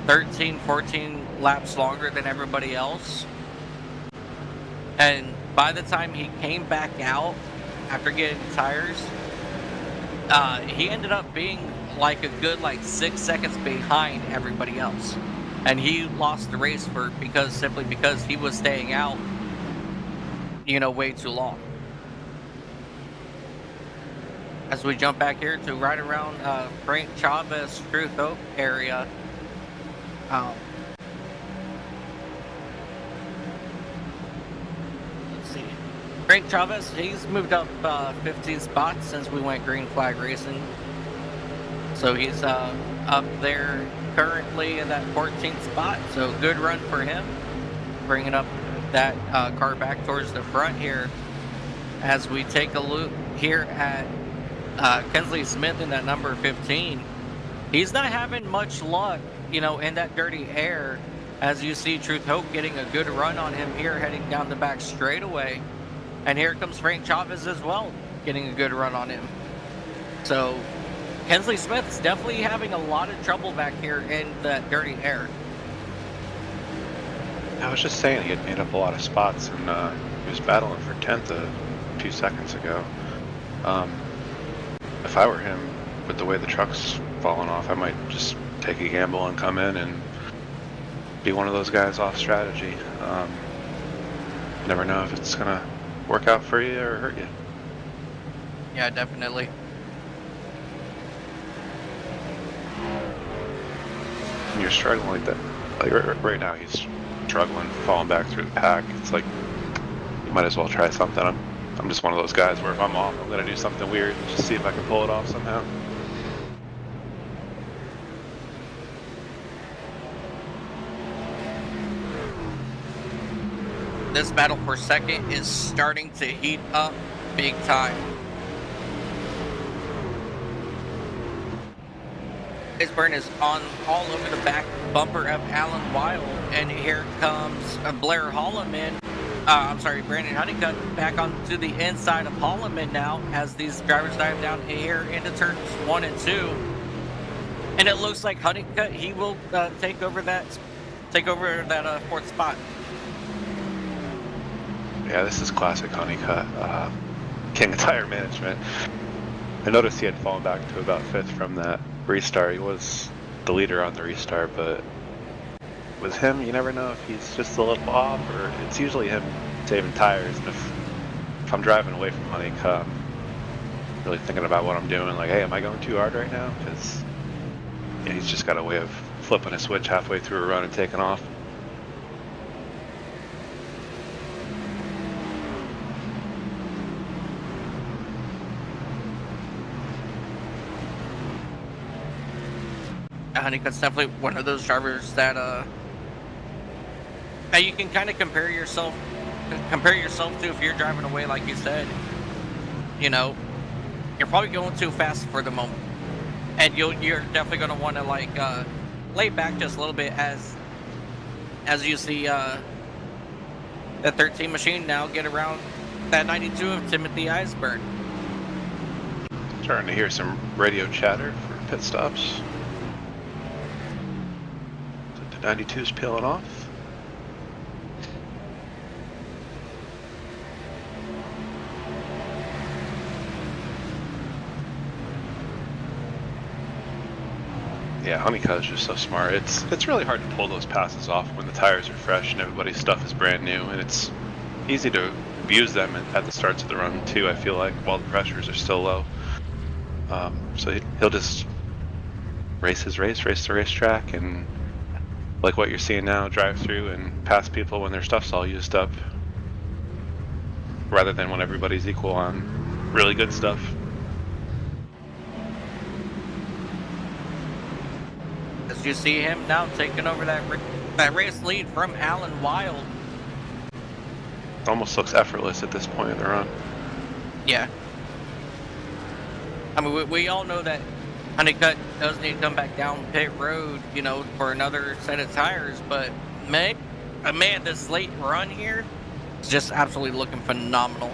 13, 14 laps longer than everybody else. And by the time he came back out after getting tires, he ended up being like a good 6 seconds behind everybody else. And he lost the race simply because he was staying out, way too long. As we jump back here to right around Frank Chavez, Truth Hope area. Let's see. Frank Chavez, he's moved up 15 spots since we went green flag racing. So he's up there currently in that 14th spot. So good run for him. Bringing up that car back towards the front here. As we take a look here at Kensley Smith in that number 15. He's not having much luck, in that dirty air. As you see Truth Hope getting a good run on him here, heading down the back straightaway. And here comes Frank Chavez as well, getting a good run on him. So Kensley Smith's definitely having a lot of trouble back here in that dirty air. I was just saying he had made up a lot of spots, and he was battling for 10th a few seconds ago. If I were him, with the way the truck's falling off, I might just take a gamble and come in and be one of those guys off strategy. You never know if it's gonna work out for you or hurt you. Yeah, definitely. When you're struggling like that, right now he's struggling, falling back through the pack. It's like you might as well try something. I'm just one of those guys where if I'm off, I'm gonna do something weird and just see if I can pull it off somehow. This battle for second is starting to heat up big time. Burn is on all over the back bumper of Alan Wild, and here comes Blair Holloman. Brandon Honeycutt back onto the inside of Holloman now as these drivers dive down here into turns 1 and 2. And it looks like Honeycutt, he will take over that fourth spot. Yeah, this is classic Honeycutt. King of tire management. I noticed he had fallen back to about 5th from that restart. He was the leader on the restart, but with him, you never know if he's just a little off, or it's usually him saving tires. And if I'm driving away from Honeycutt, I'm really thinking about what I'm doing. Like, hey, am I going too hard right now? Because he's just got a way of flipping a switch halfway through a run and taking off. Honeycutt's definitely one of those drivers that you can kind of compare yourself to if you're driving away, like you said. You're probably going too fast for the moment, and you're definitely going to want to lay back just a little bit as you see that 13 machine now get around that 92 of Timothy Iceburn. Starting to hear some radio chatter for pit stops. 92's peeling off. Yeah, Honeycutt is just so smart. It's really hard to pull those passes off when the tires are fresh and everybody's stuff is brand new, and it's easy to abuse them at the starts of the run too. I feel like while the pressures are still low, so he'll just race the racetrack, and like what you're seeing now, drive through and pass people when their stuff's all used up, rather than when everybody's equal on really good stuff. As you see him now taking over that race lead from Alan Wild. It almost looks effortless at this point in the run. Yeah. I mean, we all know that Honeycutt does need to come back down pit road, you know, for another set of tires, but man, this late run here is just absolutely looking phenomenal.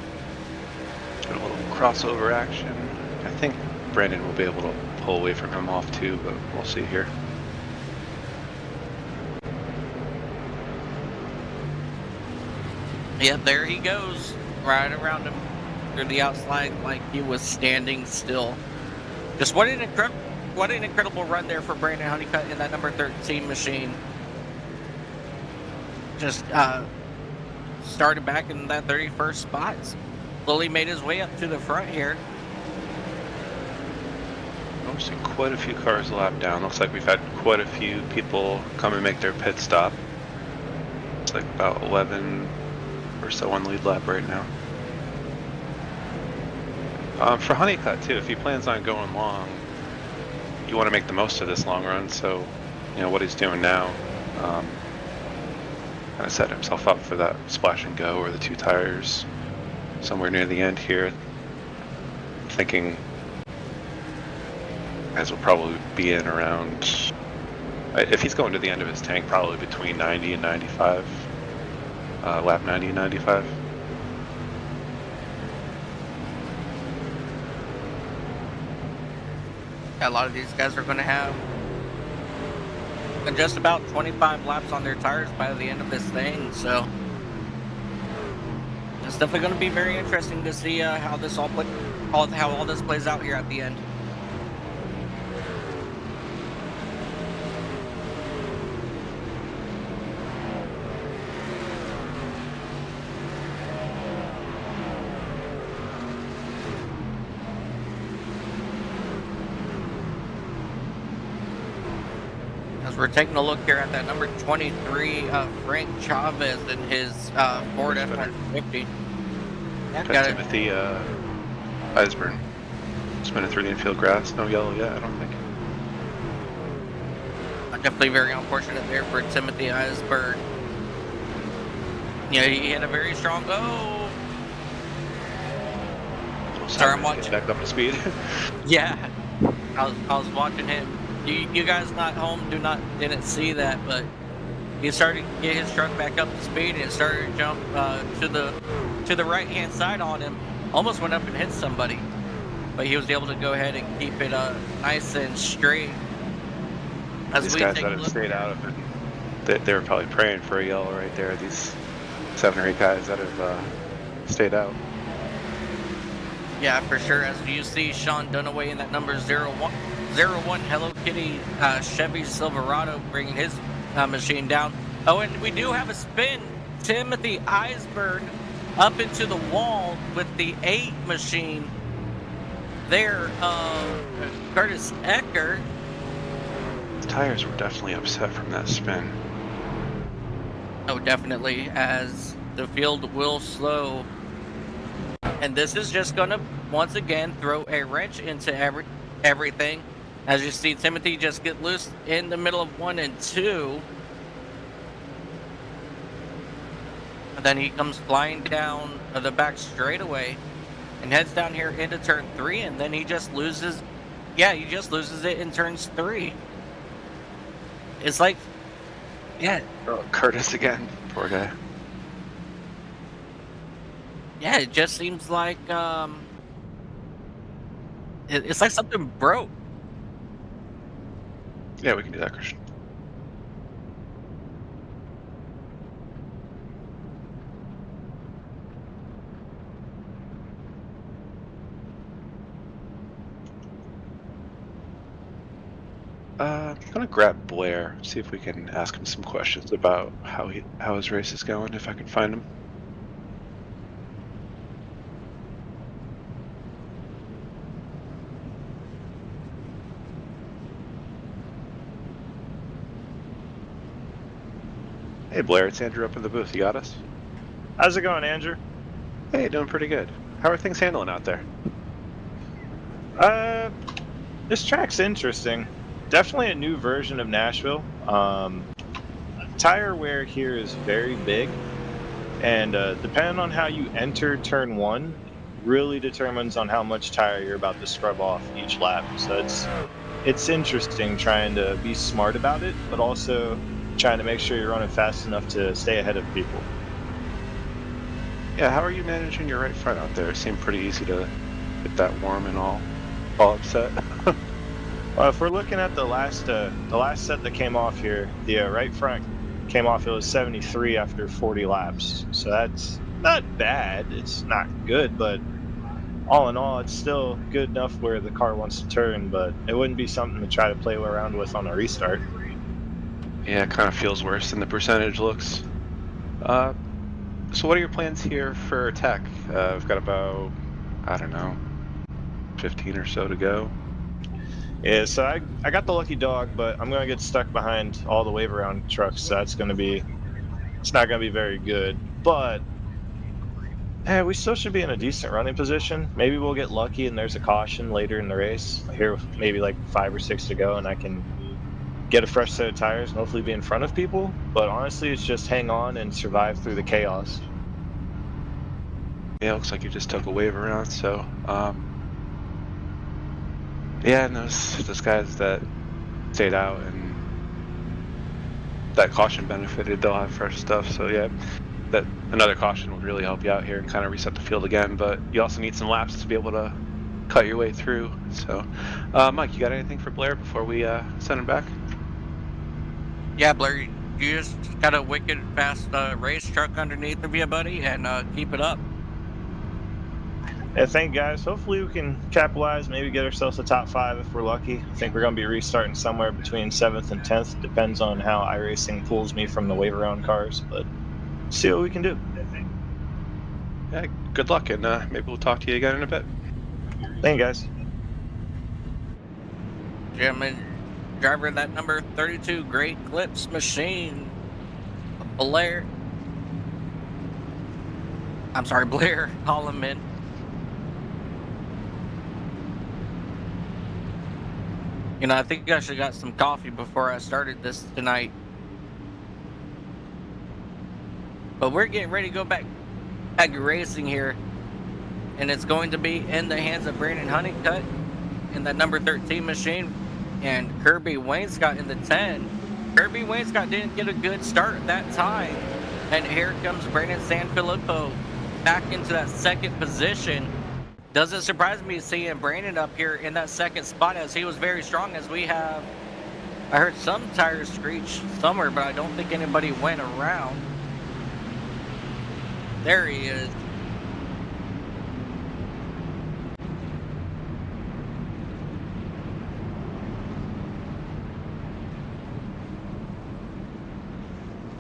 Got a little crossover action. I think Brandon will be able to pull away from him off too, but we'll see here. Yep, there he goes, right around him through the outside like he was standing still. Just what an incredible run there for Brandon Honeycutt in that number 13 machine. Just started back in that 31st spot. Slowly made his way up to the front here. Noticing quite a few cars a lap down. Looks like we've had quite a few people come and make their pit stop. It's like about 11 or so on lead lap right now. For Honeycutt too, if he plans on going long, you want to make the most of this long run. So, you know what he's doing now, kind of set himself up for that splash and go, or the two tires somewhere near the end here. Thinking guys will probably be in around, if he's going to the end of his tank, probably between 90 and 95, lap 90 and 95. A lot of these guys are going to have just about 25 laps on their tires by the end of this thing, so it's definitely going to be very interesting to see how all this plays out here at the end. We're taking a look here at that number 23, Frank Chavez in his Ford F-150. Yeah, got Timothy Eisburn. Spinning through the infield grass. No yellow yet, I don't think. Definitely very unfortunate there for Timothy Eisburn. Yeah, he had a very strong go. Sorry, I'm watching. Back up to speed. Yeah, I was watching him. You guys not home didn't see that, but he started to get his truck back up to speed and started to jump to the right hand side on him. Almost went up and hit somebody, but he was able to go ahead and keep it nice and straight. These guys that have stayed out of it, they were probably praying for a yellow right there. These 7 or 8 guys that have stayed out. Yeah, for sure. As you see, Sean Dunaway in that number 01 Hello Kitty Chevy Silverado bringing his machine down. Oh, and we do have a spin. Timothy Eisberg up into the wall with the 8 machine there. Curtis Ecker. The tires were definitely upset from that spin. Oh, definitely, as the field will slow. And this is just going to, once again, throw a wrench into everything. As you see, Timothy just get loose in the middle of 1 and 2. And then he comes flying down the back straightaway and heads down here into turn 3. And then he just loses, it in turns 3. It's like, yeah. Oh, Curtis again. Poor guy. Yeah, it just seems like it's like something broke. Yeah, we can do that, Christian. I'm gonna grab Blair, see if we can ask him some questions about how his race is going, if I can find him. Hey Blair, it's Andrew up in the booth. You got us? How's it going, Andrew? Hey, doing pretty good. How are things handling out there? This track's interesting. Definitely a new version of Nashville. Tire wear here is very big, and depending on how you enter turn one, really determines on how much tire you're about to scrub off each lap. So it's interesting trying to be smart about it, but also trying to make sure you're running fast enough to stay ahead of people. Yeah, how are you managing your right front out there? It seemed pretty easy to get that warm and all upset. If we're looking at the last set that came off here, the right front came off. It was 73 after 40 laps, so that's not bad. It's not good, but all in all, it's still good enough where the car wants to turn. But it wouldn't be something to try to play around with on a restart. Yeah, it kind of feels worse than the percentage looks. So what are your plans here for tech? We've got about, I don't know, 15 or so to go. Yeah, so I got the lucky dog, but I'm gonna get stuck behind all the wave around trucks. So it's not gonna be very good. But we still should be in a decent running position. Maybe we'll get lucky and there's a caution later in the race. Here, maybe like 5 or 6 to go, and I can get a fresh set of tires and hopefully be in front of people. But honestly, it's just hang on and survive through the chaos. Yeah, looks like you just took a wave around, so yeah, and those guys that stayed out and that caution benefited, they'll have fresh stuff. So yeah, that another caution would really help you out here and kind of reset the field again. But you also need some laps to be able to cut your way through. So, Mike, you got anything for Blair before we send him back? Yeah, Blair, you just got a wicked fast race truck underneath of you, buddy, and keep it up. Yeah, thank you guys. Hopefully we can capitalize, maybe get ourselves a top 5 if we're lucky. I think we're going to be restarting somewhere between 7th and 10th. Depends on how iRacing pulls me from the wave around cars, but see what we can do. Yeah, good luck, and maybe we'll talk to you again in a bit. Thank you, guys. Gentlemen, driver of that number 32 Great Clips machine, Blair Holloman. You know, I think I should have got some coffee before I started this tonight. But we're getting ready to go back racing here. And it's going to be in the hands of Brandon Honeycutt in that number 13 machine. And Kirby Wainscott in the 10. Kirby Wainscott didn't get a good start that time. And here comes Brandon Sanfilippo back into that second position. Doesn't surprise me seeing Brandon up here in that second spot, as he was very strong. As we have, I heard some tires screech somewhere, but I don't think anybody went around. There he is.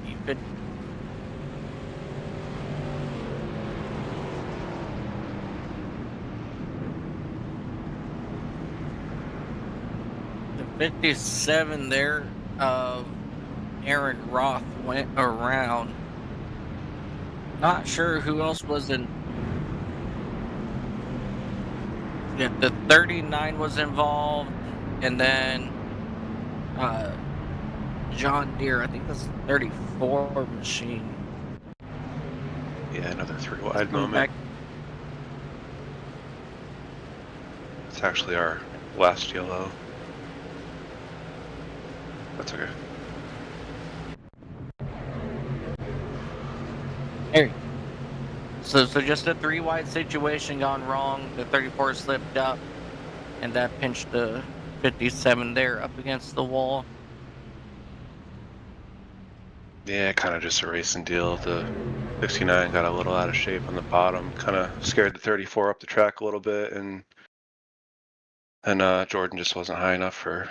You could. The 57 there of Aaron Roth went around. Not sure who else was in. Yeah, the 39 was involved, and then John Deere, I think that's the 34 machine. Yeah, another 3 wide moment. It's actually our last yellow. That's okay. Here. So just a 3 wide situation gone wrong. The 34 slipped up, and that pinched the 57 there up against the wall. Yeah, kind of just a racing deal. The 69 got a little out of shape on the bottom, kind of scared the 34 up the track a little bit, and Jordan just wasn't high enough for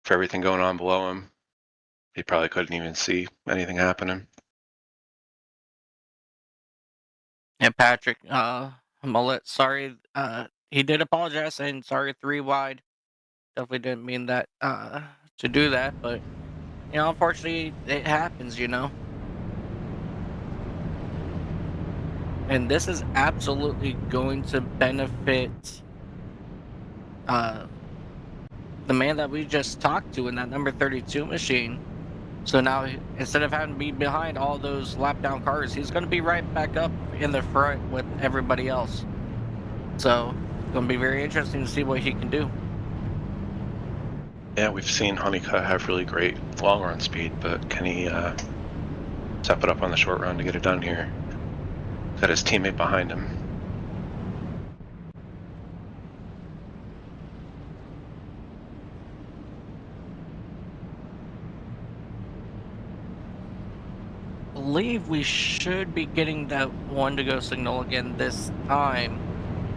everything going on below him. He probably couldn't even see anything happening. And Patrick Mullet, sorry, he did apologize, saying sorry 3 wide. Definitely didn't mean that to do that, but you know, unfortunately, it happens. You know. and this is absolutely going to benefit the man that we just talked to in that number 32 machine. So now, instead of having to be behind all those lap down cars, he's going to be right back up in the front with everybody else. So it's going to be very interesting to see what he can do. Yeah, we've seen Honeycutt have really great long run speed, but can he step it up on the short run to get it done here? Got his teammate behind him. I believe we should be getting that one to go signal again this time.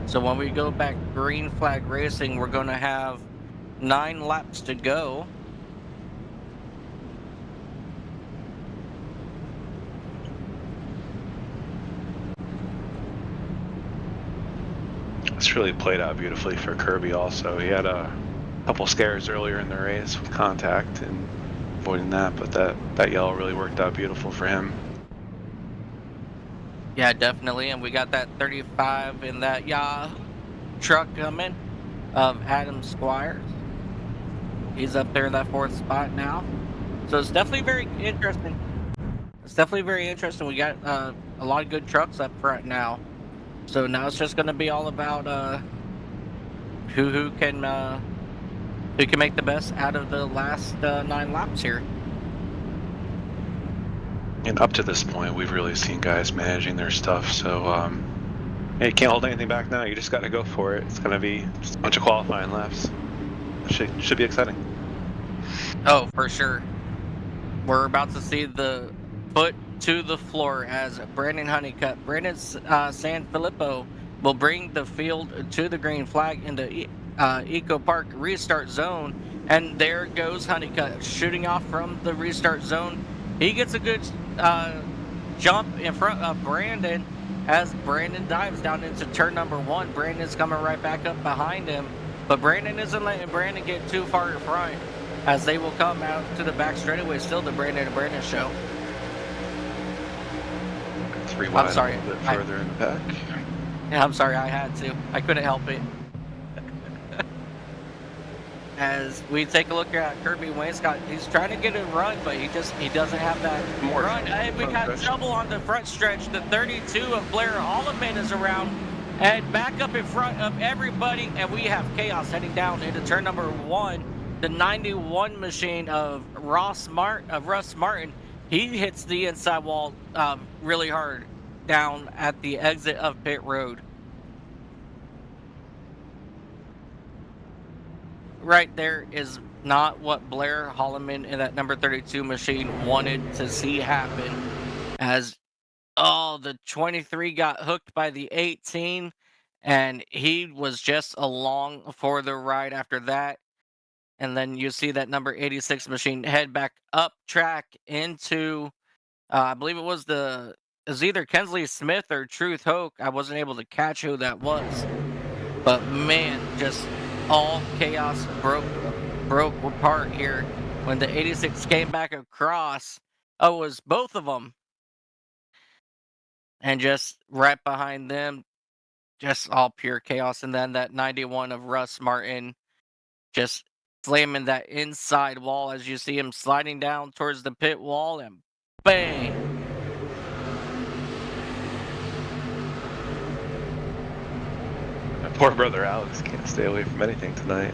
So when we go back green flag racing, we're going to have 9 laps to go. It's really played out beautifully for Kirby also. He had a couple scares earlier in the race with contact and avoiding that, but that yellow really worked out beautiful for him. Yeah, definitely. And we got that 35 in that truck coming of Adam Squires. He's up there in that 4th spot now. So it's definitely very interesting. It's definitely very interesting. We got a lot of good trucks up front now. So now it's just going to be all about who can make the best out of the last 9 laps here. And up to this point, we've really seen guys managing their stuff. So yeah, you can't hold anything back now. You just got to go for it. It's going to be just a bunch of qualifying laps. Should be exciting. Oh, for sure. We're about to see the foot to the floor as Brandon Honeycutt, Brandon Sanfilippo will bring the field to the green flag in the Eco Park restart zone. And there goes Honeycutt shooting off from the restart zone. He gets a good jump in front of Brandon as Brandon dives down into turn number 1. Brandon's coming right back up behind him, but Brandon isn't letting Brandon get too far in front as they will come out to the back straightaway. Still the Brandon and Brandon show. 3 wide, I'm sorry, a little bit further in the back. Yeah, I'm sorry, I had to. I couldn't help it. As we take a look at Kirby Wainscott, he's trying to get a run, but he doesn't have that run. Hey, we got trouble on the front stretch. The 32 of Blair Holloman is around and back up in front of everybody, and we have chaos heading down into turn number 1. The 91 machine of Russ Martin, he hits the inside wall really hard down at the exit of pit road. Right there is not what Blair Holloman in that number 32 machine wanted to see happen, as the 23 got hooked by the 18, and he was just along for the ride after that. And then you see that number 86 machine head back up track into I believe it was either Kensley Smith or Truth Hoke. I wasn't able to catch who that was, but man, just all chaos broke apart here when the 86 came back across. Oh, it was both of them, and just right behind them, just all pure chaos. And then that 91 of Russ Martin just slamming that inside wall as you see him sliding down towards the pit wall, and bang. Poor brother Alex can't stay away from anything tonight.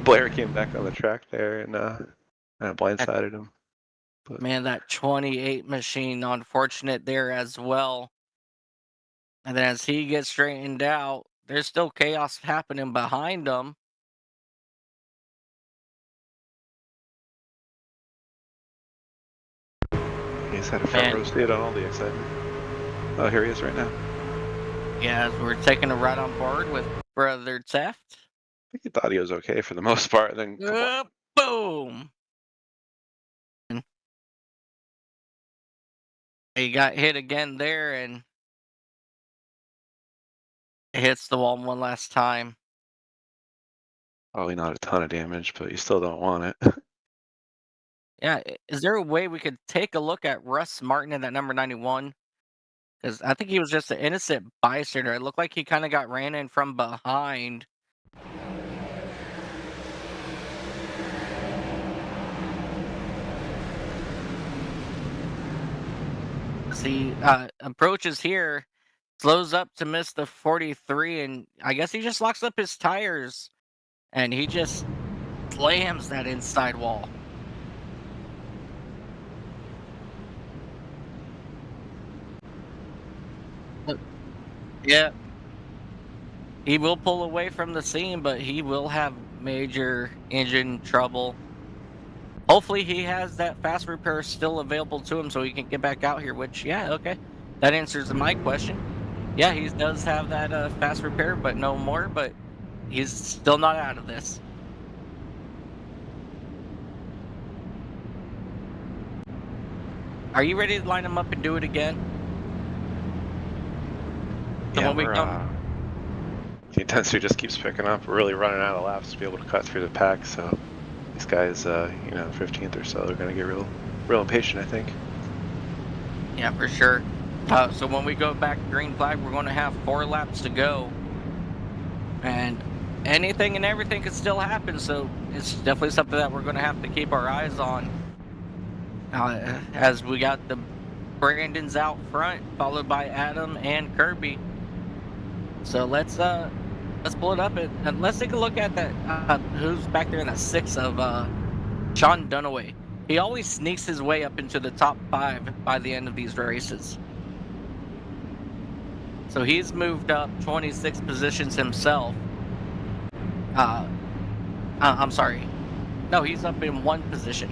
Blair came back on the track there and blindsided him. But Man, that 28 machine, unfortunate there as well. And then as he gets straightened out, there's still chaos happening behind him. he's had a front row seat on all the excitement. Oh, here he is right now. Yeah, we're taking a ride on board with Brother Theft. I think he thought he was okay for the most part. Then boom! He got hit again there and hits the wall one last time. probably not a ton of damage, but you still don't want it. Yeah, is there a way we could take a look at Russ Martin in that number 91? Because I think he was just an innocent bystander. It looked like he kind of got ran in from behind. See, approaches here, slows up to miss the 43, and I guess he just locks up his tires, and he just slams that inside wall. Yeah, he will pull away from the scene, but he will have major engine trouble. Hopefully he has that fast repair still available to him so he can get back out here, which, yeah, okay. That answers my question. Yeah, he does have that fast repair, but no more, but he's still not out of this. Are you ready to line him up and do it again? So Yeah, when we come... the intensity just keeps picking up. We're really running out of laps to be able to cut through the pack, so these guys, 15th or so, they're going to get real impatient, I think. Yeah, for sure. So when we go back green flag, we're going to have 4 laps to go. And anything and everything could still happen, so it's definitely something that we're going to have to keep our eyes on. As we got the Brandons out front, followed by Adam and Kirby. So let's pull it up and let's take a look at that. Who's back there in the 6 of Sean Dunaway. He always sneaks his way up into the top 5 by the end of these races. So he's moved up 26 positions himself. I'm sorry. No, he's up in 1 position.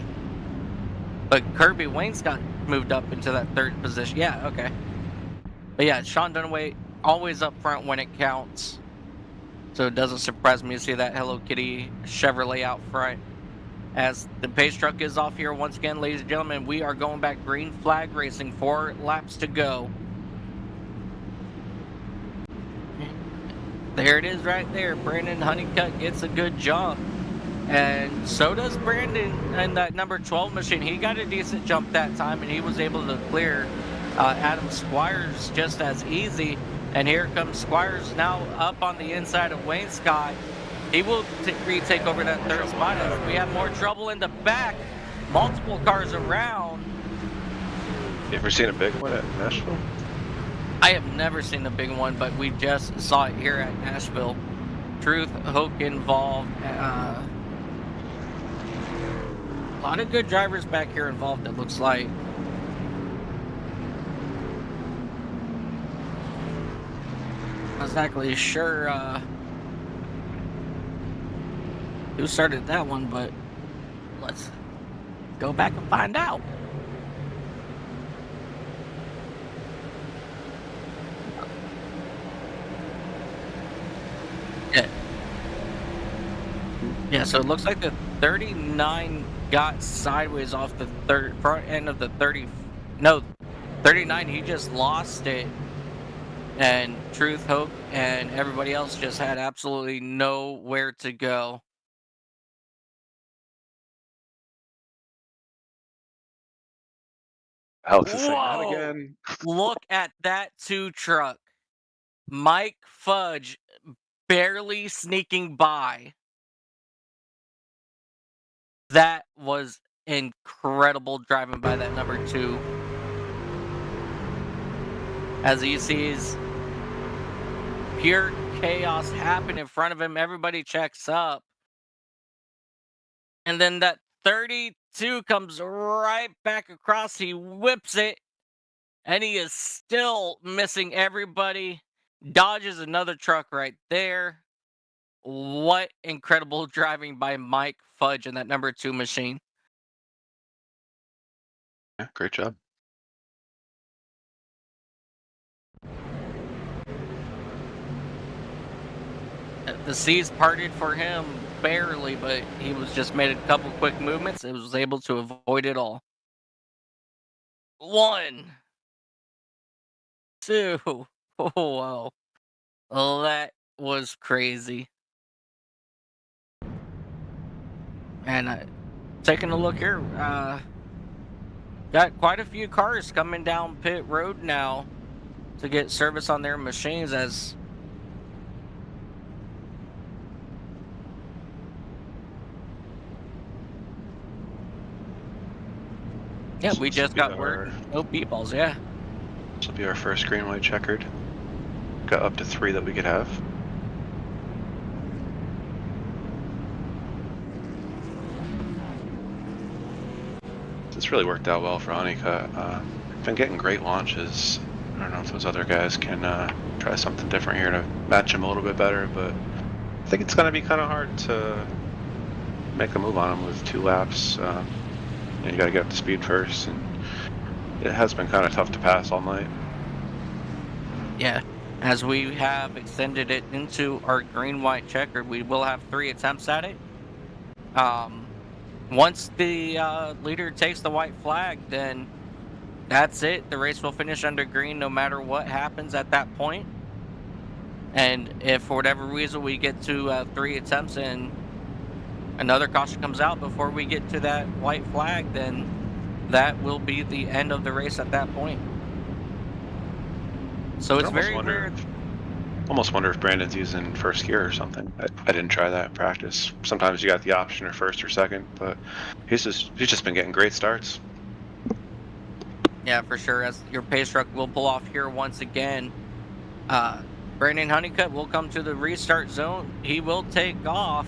But Kirby Wayne's got moved up into that 3rd position. Yeah, okay. But yeah, Sean Dunaway always up front when it counts. So it doesn't surprise me to see that Hello Kitty Chevrolet out front. As the pace truck is off here once again, ladies and gentlemen, we are going back green flag racing. 4 laps to go. There it is right there. Brandon Honeycutt gets a good jump. And so does Brandon in that number 12 machine. He got a decent jump that time, and he was able to clear Adam Squires just as easy. And here comes Squires now up on the inside of Wayne Scott. He will retake over that 3rd spot as we have more trouble in the back. Multiple cars around. You ever seen a big one at Nashville? I have never seen a big one, but we just saw it here at Nashville. Truth Hook involved. A lot of good drivers back here involved, it looks like. Not exactly sure who started that one, but let's go back and find out. Yeah, so it looks like the 39 got sideways off the front end of the 30. No, 39, he just lost it. And Truth, Hope, and everybody else just had absolutely nowhere to go. Alex is saying that again. Look at that 2 truck. Mike Fudge barely sneaking by. That was incredible driving by that number 2. As he sees pure chaos happen in front of him, everybody checks up. And then that 32 comes right back across. He whips it, and he is still missing everybody. Dodges another truck right there. What incredible driving by Mike Fudge in that number 2 machine. Yeah, great job. The seas parted for him barely, but he was just made a couple quick movements and was able to avoid it all. 1, 2. Oh, wow. Oh, that was crazy. And taking a look here, got quite a few cars coming down pit road now. to get service on their machines as yeah, we just got word. No beat balls, yeah. This will be our first Green-White-Checkered. Got up to 3 that we could have. It's really worked out well for Honeycutt. Been getting great launches. I don't know if those other guys can try something different here to match him a little bit better, but I think it's going to be kind of hard to make a move on him with 2 laps. You got to get up to speed first, and it has been kind of tough to pass all night. Yeah, as we have extended it into our Green-White-Checkered, we will have 3 attempts at it. Once the leader takes the white flag, then that's it. The race will finish under green no matter what happens at that point. And if for whatever reason we get to 3 attempts and another caution comes out before we get to that white flag, then that will be the end of the race at that point. So it's very weird. Almost wonder if Brandon's using first gear or something. I didn't try that in practice. Sometimes you got the option or first or second, but he's just been getting great starts. Yeah, for sure. As your pace truck will pull off here once again. Brandon Honeycutt will come to the restart zone. He will take off.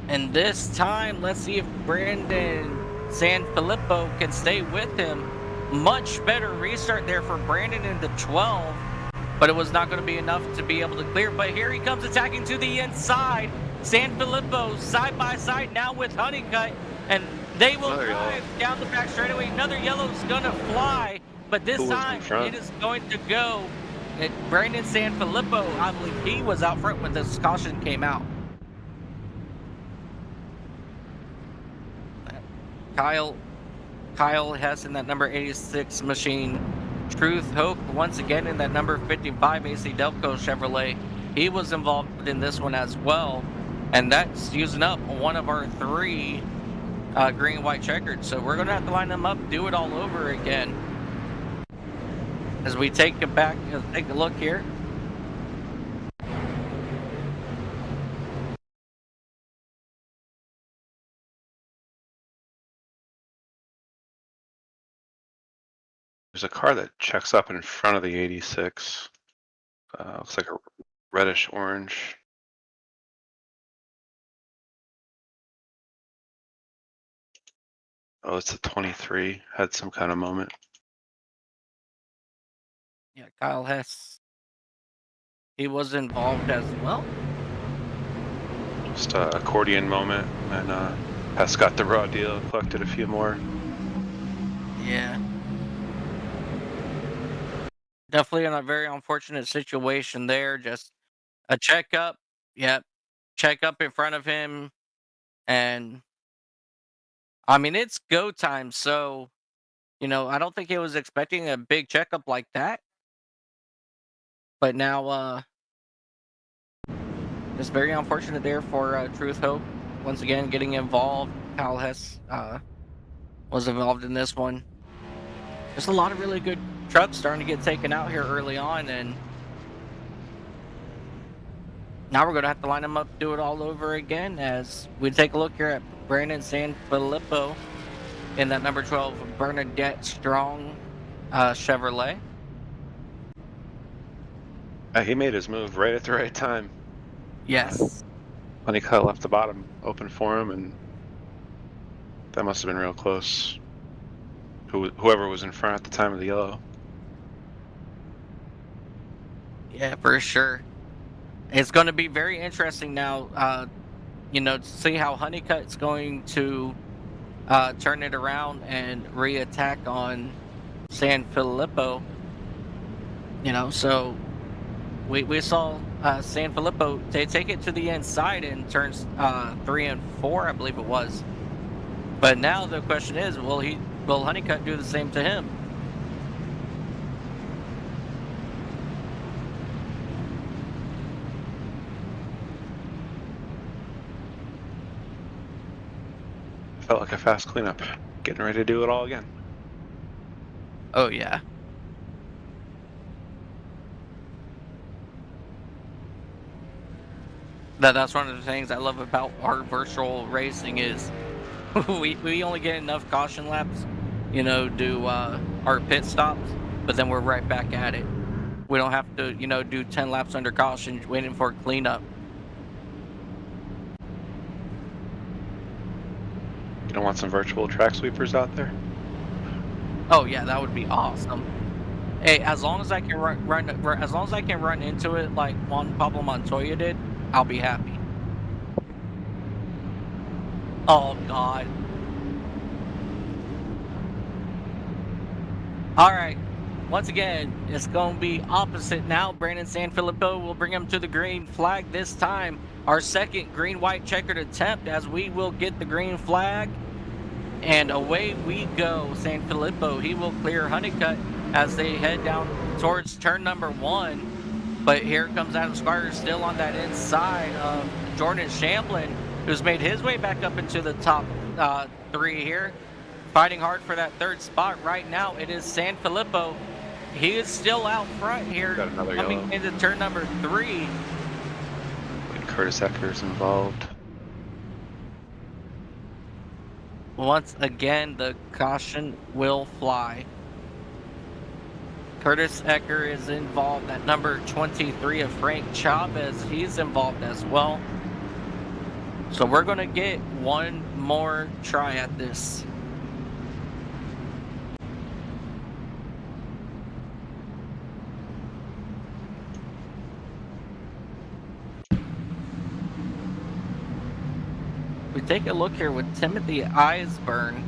And this time, let's see if Brandon Sanfilippo can stay with him. Much better restart there for Brandon in the 12. But it was not going to be enough to be able to clear. But here he comes attacking to the inside. Sanfilippo side by side now with Honeycutt. And they will drive down the back straightaway. Another yellow is going to fly. But this time it is going to go. Brandon Sanfilippo, I believe he was out front when this caution came out. Kyle Hess in that number 86 machine. Truth Hope once again in that number 55 AC Delco Chevrolet. He was involved in this one as well, and that's using up one of our 3 Green-White-Checkered. So we're gonna have to line them up, do it all over again. As we take a look here. There's a car that checks up in front of the 86. Looks like a reddish orange. Oh, it's a 23. Had some kind of moment. Yeah, Kyle Hess. He was involved as well. Just a accordion moment, and Hess got the raw deal, collected a few more. Yeah. Definitely in a very unfortunate situation there. Just a checkup. Yep. Checkup in front of him. And I mean, it's go time. So, I don't think he was expecting a big checkup like that. But now, it's very unfortunate there for Truth Hope. Once again, getting involved. Kyle Hess was involved in this one. Just a lot of really good trucks starting to get taken out here early on, and now we're going to have to line them up, do it all over again as we take a look here at Brandon Sanfilippo in that number 12 Bernadette Strong Chevrolet. He made his move right at the right time. Yes. Honeycutt left the bottom open for him, and that must have been real close. Whoever was in front at the time of the yellow. Yeah, for sure. It's going to be very interesting now, to see how Honeycutt's going to turn it around and re-attack on Sanfilippo. So we saw Sanfilippo take it to the inside in turns 3 and 4, I believe it was. But now the question is, will Honeycutt do the same to him? Felt like a fast cleanup. Getting ready to do it all again. Oh, yeah. That's one of the things I love about our virtual racing is we only get enough caution laps, do our pit stops, but then we're right back at it. We don't have to, do 10 laps under caution waiting for cleanup. You don't want some virtual track sweepers out there? Oh yeah, that would be awesome. Hey, as long as I can as long as I can run into it like Juan Pablo Montoya did, I'll be happy. Oh God. All right. Once again, it's going to be opposite now. Brandon Sanfilippo will bring him to the green flag this time. Our second green-white-checkered attempt as we will get the green flag. And away we go. Sanfilippo, he will clear Honeycutt as they head down towards turn number 1. But here comes Adam Squires still on that inside of Jordan Shamblin, who's made his way back up into the top 3 here. Fighting hard for that 3rd spot right now. It is Sanfilippo. He is still out front here, coming into turn number 3. And Curtis Ecker's involved. Once again, the caution will fly. Curtis Ecker is involved at number 23 of Frank Chavez. He's involved as well. So we're going to get one more try at this. We take a look here with Timothy Eisburn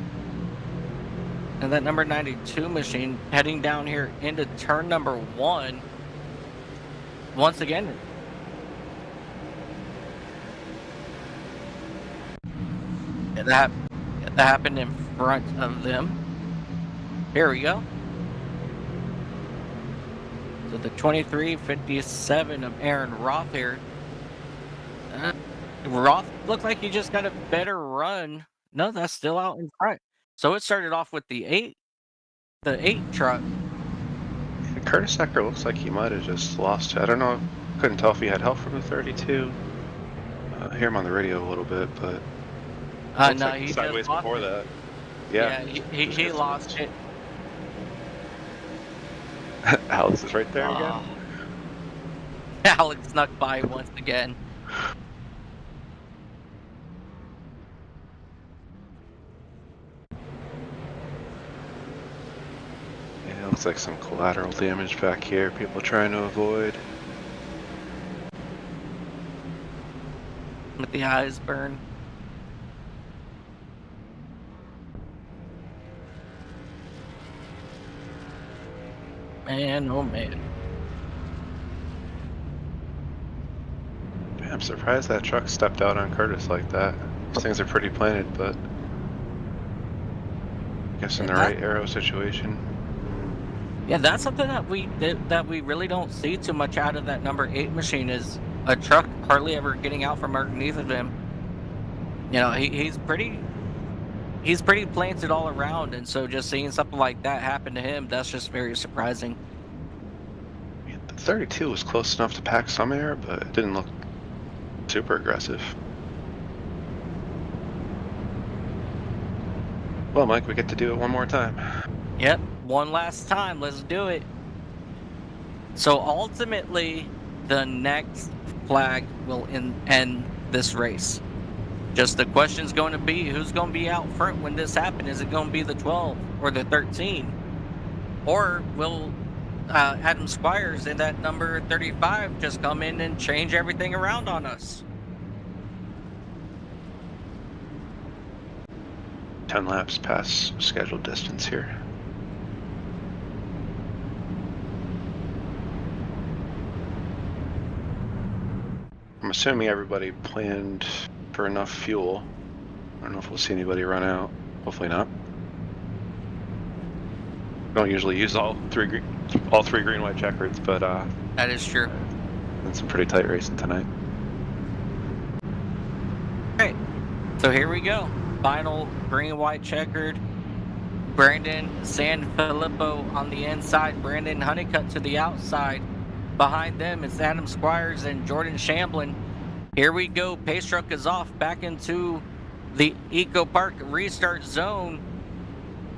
and that number 92 machine heading down here into turn number 1. Once again, that happened in front of them. Here we go. So the 2357 of Aaron Roth here. Roth looked like he just got a better run. No, that's still out in front. So it started off with the 8 truck. Curtis Ecker looks like he might have just lost. I don't know. Couldn't tell if he had help from the 32. I hear him on the radio a little bit, but no, like he sideways just before lost that. Yeah, he lost it. Alex is right there again. Alex snuck by once again. Yeah, looks like some collateral damage back here. People trying to avoid. With the eyes burn. Man, oh man. Yeah, I'm surprised that truck stepped out on Curtis like that. These things are pretty planted, but I guess in the right aero situation. Yeah, that's something that we really don't see too much out of that number 8 machine is a truck hardly ever getting out from underneath of him. You know, he's pretty planted all around, and so just seeing something like that happen to him, that's just very surprising. Yeah, the 32 was close enough to pack some air, but it didn't look super aggressive. Well, Mike, we get to do it one more time. Yep, one last time. Let's do it. So ultimately, the next flag will end this race. Just the question's going to be, who's going to be out front when this happens? Is it going to be the 12 or the 13? Or will Adam Squires in that number 35 just come in and change everything around on us? 10 laps past scheduled distance here. I'm assuming everybody planned for enough fuel. I don't know if we'll see anybody run out. Hopefully not. Don't usually use all three green-white-checkers, but That is true. been some pretty tight racing tonight. Alright, so here we go. Final green-white-checkered. Brandon Sanfilippo on the inside. Brandon Honeycutt to the outside. Behind them is Adam Squires and Jordan Shamblin. Here we go. Pace truck is off back into the Eco Park restart zone.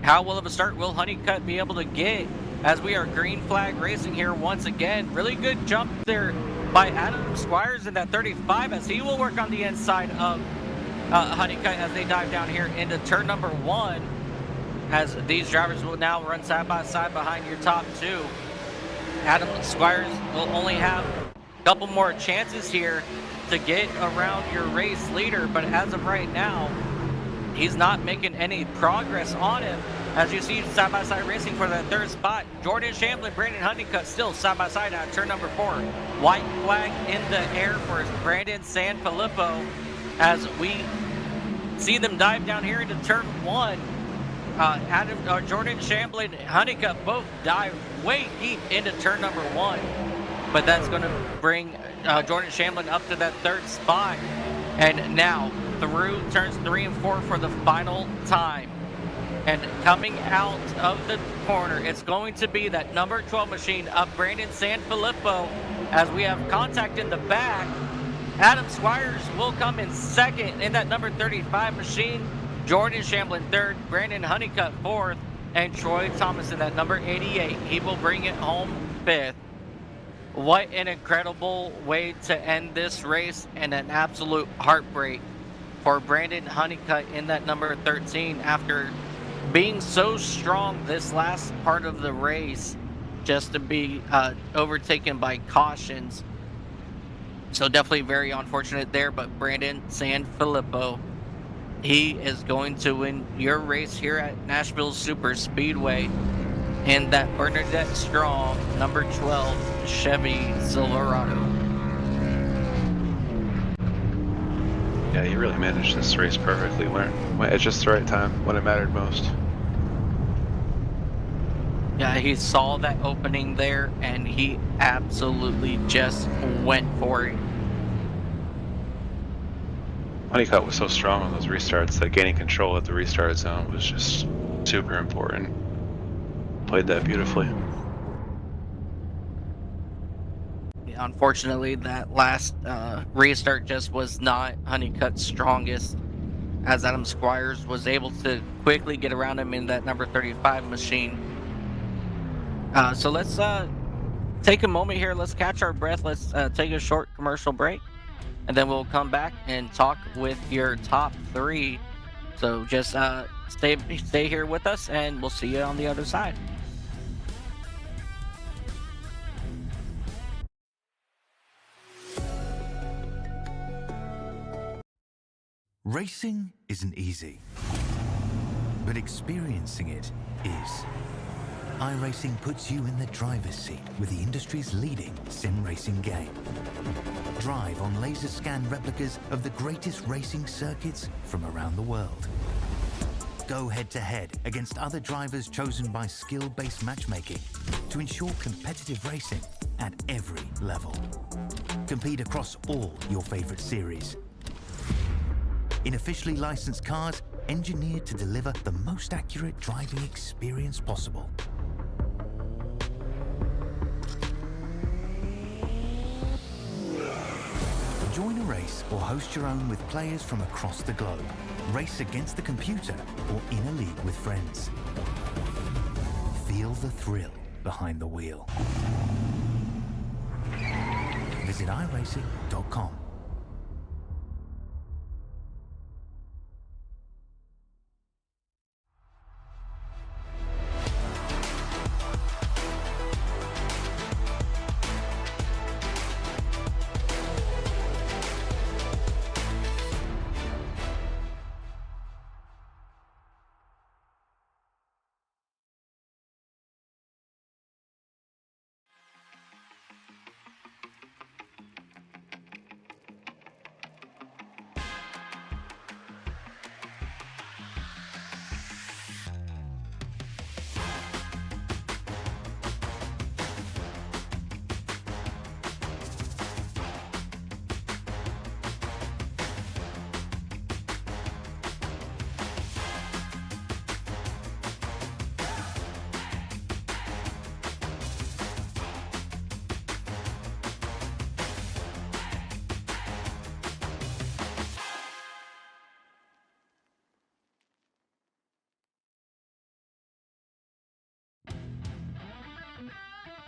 How will of a start will Honeycutt be able to get as we are green flag racing here once again? Really good jump there by Adam Squires in that 35 as he will work on the inside of Honeycutt as they dive down here into turn number 1, as these drivers will now run side by side behind your top 2. Adam Squires will only have a couple more chances here to get around your race leader, but as of right now, he's not making any progress on him. As you see side-by-side racing for that 3rd spot, Jordan Shamblin, Brandon Honeycutt still side-by-side at turn number 4. White flag in the air for Brandon Sanfilippo as we see them dive down here into turn 1. Jordan Shamblin, Honeycutt both dive way deep into turn number 1. But that's going to bring Jordan Shamblin up to that 3rd spot. And now through turns 3 and 4 for the final time. And coming out of the corner, it's going to be that number 12 machine of Brandon Sanfilippo as we have contact in the back. Adam Squires will come in 2nd in that number 35 machine. Jordan Shamblin 3rd, Brandon Honeycutt 4th, and Troy Thomas in that number 88. He will bring it home 5th. What an incredible way to end this race, and an absolute heartbreak for Brandon Honeycutt in that number 13 after being so strong this last part of the race, just to be overtaken by cautions. So definitely very unfortunate there, but Brandon Sanfilippo, he is going to win your race here at Nashville Superspeedway in that Bernadette Strong number 12 Chevy Silverado. Yeah, he really managed this race perfectly. Went at just the right time when it mattered most. Yeah, he saw that opening there and he absolutely just went for it. Honeycutt was so strong on those restarts that gaining control at the restart zone was just super important. Played that beautifully. Unfortunately, that last restart just was not Honeycutt's strongest, as Adam Squires was able to quickly get around him in that number 35 machine. So let's take a moment here. Let's catch our breath. Let's take a short commercial break, and then we'll come back and talk with your top 3. So just stay here with us, and we'll see you on the other side. Racing isn't easy, but experiencing it is. iRacing puts you in the driver's seat with the industry's leading sim racing game. Drive on laser scan replicas of the greatest racing circuits from around the world. Go head-to-head against other drivers chosen by skill-based matchmaking to ensure competitive racing at every level. Compete across all your favorite series in officially licensed cars engineered to deliver the most accurate driving experience possible. Join a race or host your own with players from across the globe. Race against the computer or in a league with friends. Feel the thrill behind the wheel. Visit iRacing.com.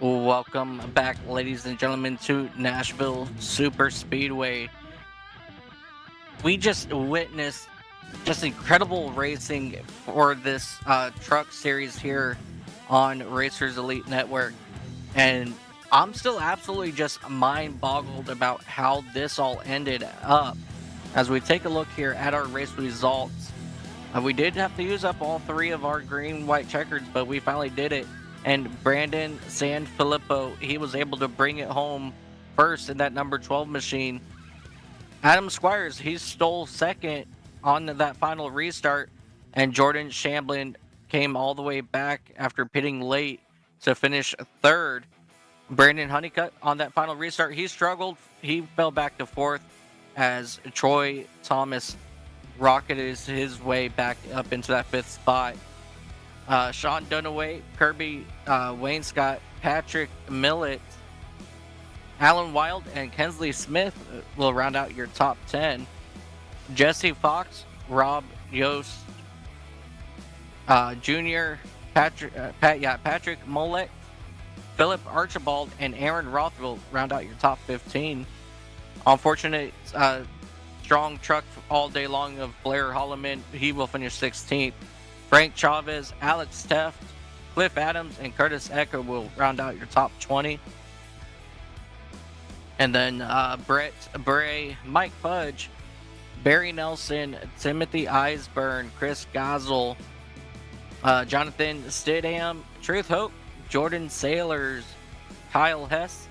Welcome back, ladies and gentlemen, to Nashville Superspeedway. We just witnessed just incredible racing for this truck series here on Racers Elite Network. And I'm still absolutely just mind-boggled about how this all ended up. As we take a look here at our race results, we did have to use up all 3 of our Green-White-Checkers, but we finally did it. And Brandon Sanfilippo, he was able to bring it home first in that number 12 machine. Adam Squires, he stole second on that final restart, and Jordan Shamblin came all the way back after pitting late to finish third. Brandon Honeycutt on that final restart, he struggled. He fell back to fourth as Troy Thomas rocketed his way back up into that 5th spot. Sean Dunaway, Kirby Wayne Scott, Patrick Millett, Alan Wild, and Kensley Smith will round out your top 10. Jesse Fox, Rob Yost Jr., Patrick Mollet, Philip Archibald, and Aaron Roth will round out your top 15. Unfortunate strong truck all day long of Blair Holloman, he will finish 16th. Frank Chavez, Alex Teft, Cliff Adams, and Curtis Ecker will round out your top 20. And then Brett Bray, Mike Fudge, Barry Nelson, Timothy Eisburn, Chris Gozel, Jonathan Stidham, Truth Hope, Jordan Sailors, Kyle Hess,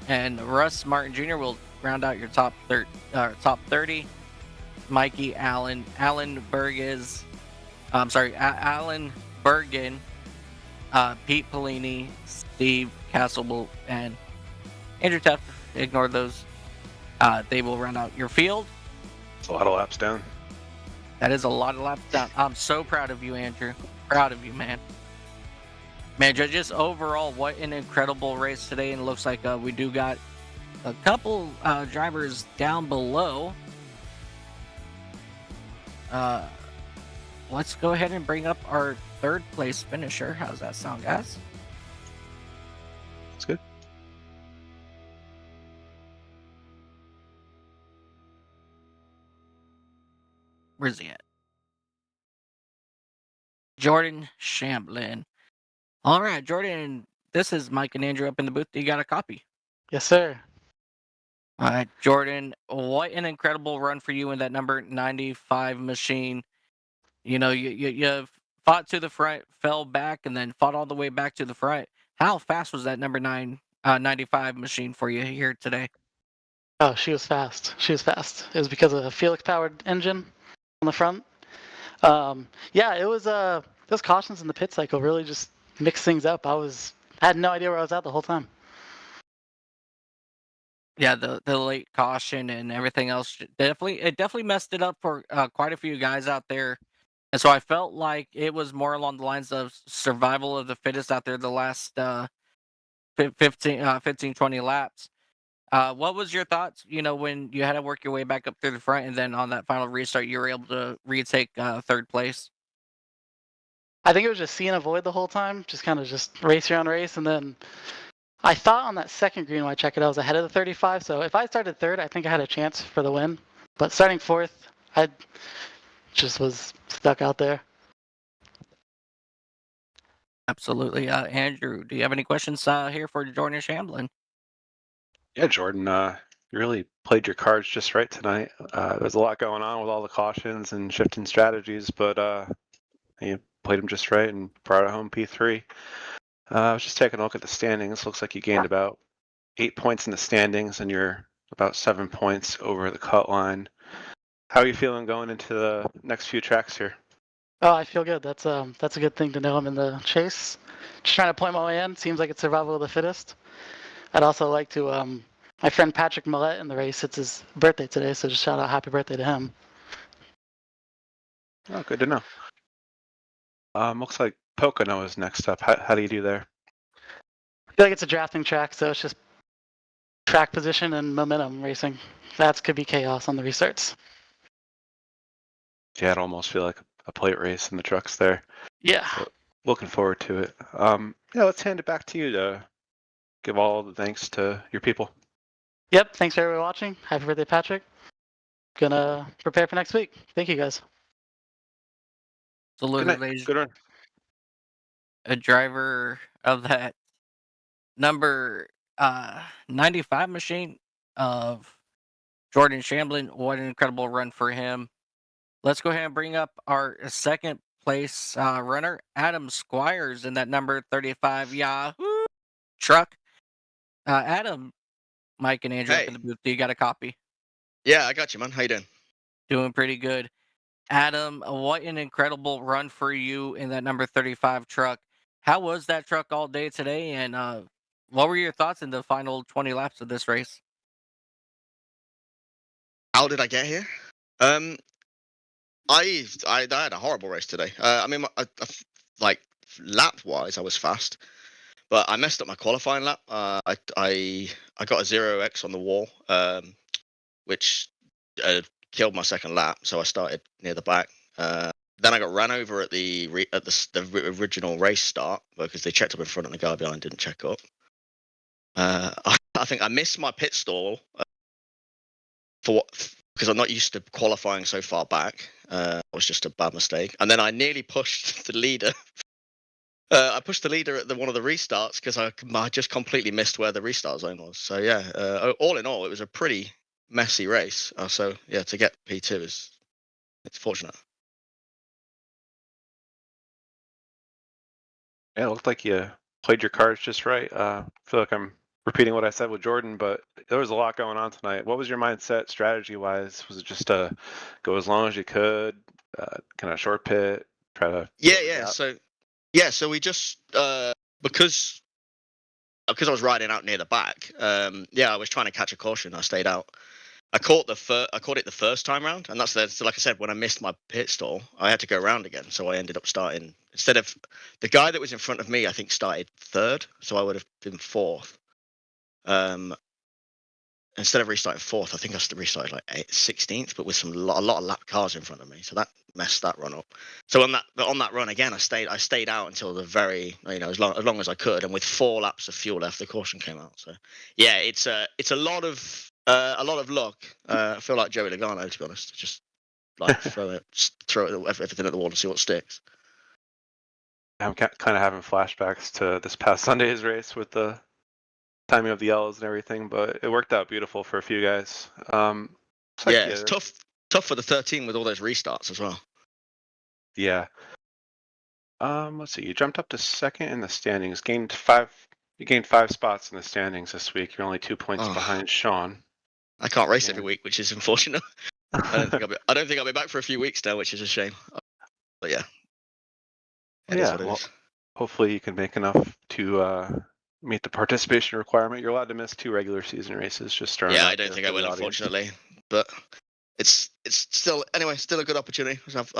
and Russ Martin Jr. will round out your top 30. Mikey Allen, Alan Burgess, Alan Bergen, Pete Polini, Steve Castle, and Andrew Tuff. Ignore those. They will round out your field. It's a lot of laps down. That is a lot of laps down. I'm so proud of you, Andrew. Proud of you, man. Man, just overall, what an incredible race today. And it looks like we do got a couple drivers down below. Let's go ahead and bring up our 3rd place finisher. How's that sound, guys? That's good. Where's he at? Jordan Shamblin. All right, Jordan, this is Mike and Andrew up in the booth. You got a copy? Yes, sir. All right, Jordan, what an incredible run for you in that number 95 machine. You know, you fought to the front, fell back, and then fought all the way back to the front. How fast was that number 95 machine for you here today? Oh, she was fast. She was fast. It was because of a Felix-powered engine on the front. Yeah, it was those cautions in the pit cycle really just mixed things up. I had no idea where I was at the whole time. Yeah, the late caution and everything else definitely messed it up for quite a few guys out there. And so I felt like it was more along the lines of survival of the fittest out there the last 15, 20 laps. What was your thoughts, when you had to work your way back up through the front and then on that final restart, you were able to retake 3rd place? I think it was just see and avoid the whole time, just kind of just race your own race. And then I thought on that second Green-White-Checkered I was ahead of the 35. So if I started 3rd, I think I had a chance for the win. But starting 4th, I just was stuck out there. Absolutely. Andrew, do you have any questions here for Jordan Shamblin? Yeah, Jordan, you really played your cards just right tonight. There's a lot going on with all the cautions and shifting strategies, but you played them just right and brought it home P3. I was just taking a look at the standings. Looks like you gained about 8 points in the standings, and you're about 7 points over the cut line. How are you feeling going into the next few tracks here? Oh, I feel good. That's a good thing to know. I'm in the chase. Just trying to point my way in. Seems like it's survival of the fittest. I'd also like to, my friend Patrick Millett in the race, it's his birthday today, so just shout out happy birthday to him. Oh, good to know. Looks like Pocono is next up. How do you do there? I feel like it's a drafting track, so it's just track position and momentum racing. That could be chaos on the restarts. Yeah, it almost feel like a plate race in the trucks there. Yeah. Looking forward to it. Yeah, let's hand it back to you to give all the thanks to your people. Yep. Thanks for everyone watching. Happy birthday, Patrick. Gonna prepare for next week. Thank you guys. Salute, Good night. ladies. Good run. A driver of that number 95 machine of Jordan Shamblin. What an incredible run for him. Let's go ahead and bring up our second place runner, Adam Squires, in that number 35 Yahoo truck. Adam, Mike, and Andrew up in the booth. Do you got a copy? Yeah, I got you, man. How you doing? Doing pretty good. Adam, what an incredible run for you in that number 35 truck. How was that truck all day today? And what were your thoughts in the final 20 laps of this race? How did I get here? I had a horrible race today. I mean, like lap wise, I was fast, but I messed up my qualifying lap. I got a 0x on the wall, which killed my second lap. So I started near the back. Then I got ran over at the original race start because they checked up in front and the guy behind didn't check up. I think I missed my pit stall because I'm not used to qualifying so far back. It was just a bad mistake. And then I nearly pushed the leader. I pushed the leader at one of the restarts because I just completely missed where the restart zone was. So yeah, all in all, it was a pretty messy race. So yeah, to get P2 it's fortunate. Yeah, it looked like you played your cards just right. I feel like I'm repeating what I said with Jordan, but there was a lot going on tonight. What was your mindset strategy-wise? Was it just to go as long as you could, kind of short pit, try to... Yeah. So we just because I was riding out near the back. I was trying to catch a caution. I stayed out. I caught it the first time round, and that's so like I said, when I missed my pit stall, I had to go around again. So I ended up starting instead of the guy that was in front of me. I think started third, so I would have been fourth. Instead of restarting fourth, I think I restarted like 16th, but with a lot of lap cars in front of me, so that messed that run up. So on that run again, I stayed out until the very, as long as I could, and with 4 laps of fuel left, the caution came out. So yeah, it's a lot of luck. I feel like Joey Logano, to be honest, just like throw everything at the wall and see what sticks. I'm kind of having flashbacks to this past Sunday's race with the timing of the yellows and everything, but it worked out beautiful for a few guys. It's tough for the 13 with all those restarts as well. Yeah. Let's see. You jumped up to second in the standings. You gained 5 spots in the standings this week. You're only 2 points behind Sean. I can't race every week, which is unfortunate. I don't think I'll be back for a few weeks now, which is a shame. But yeah. Hopefully you can make enough to meet the participation requirement. You're allowed to miss 2 regular season races. Just I don't think I will, unfortunately. But it's still a good opportunity. I've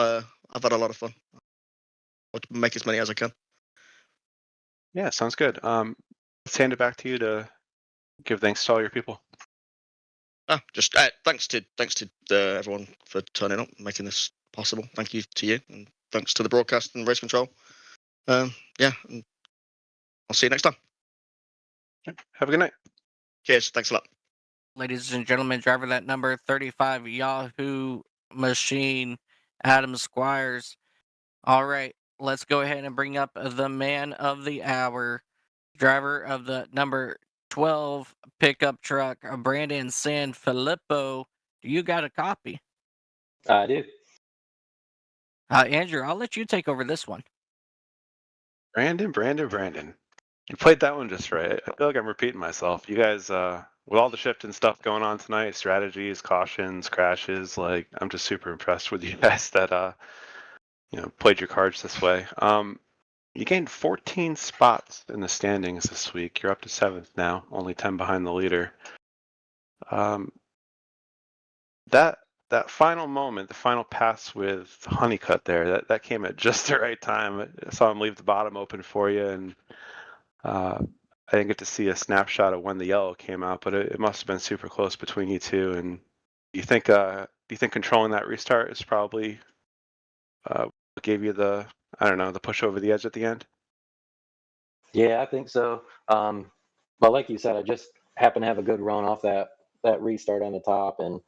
had a lot of fun. I'll make as many as I can. Yeah, sounds good. Let's hand it back to you to give thanks to all your people. Just thanks to everyone for turning up, making this possible. Thank you to you, and thanks to the broadcast and race control. And I'll see you next time. Have a good night. Cheers. Thanks a lot. Ladies and gentlemen, driver that number 35 Yahoo machine, Adam Squires. All right, let's go ahead and bring up the man of the hour, driver of the number 12 pickup truck, Brandon Sanfilippo. Do you got a copy? I do. Andrew, I'll let you take over this one. Brandon. You played that one just right. I feel like I'm repeating myself. You guys, with all the shifting stuff going on tonight, strategies, cautions, crashes, like I'm just super impressed with you guys that played your cards this way. You gained 14 spots in the standings this week. You're up to 7th now, only 10 behind the leader. That final moment, the final pass with Honeycutt there, that came at just the right time. I saw him leave the bottom open for you, and I didn't get to see a snapshot of when the yellow came out, but it must have been super close between you two. And do you think controlling that restart is probably what gave you the push over the edge at the end? Yeah, I think so. But like you said, I just happened to have a good run off that restart on the top and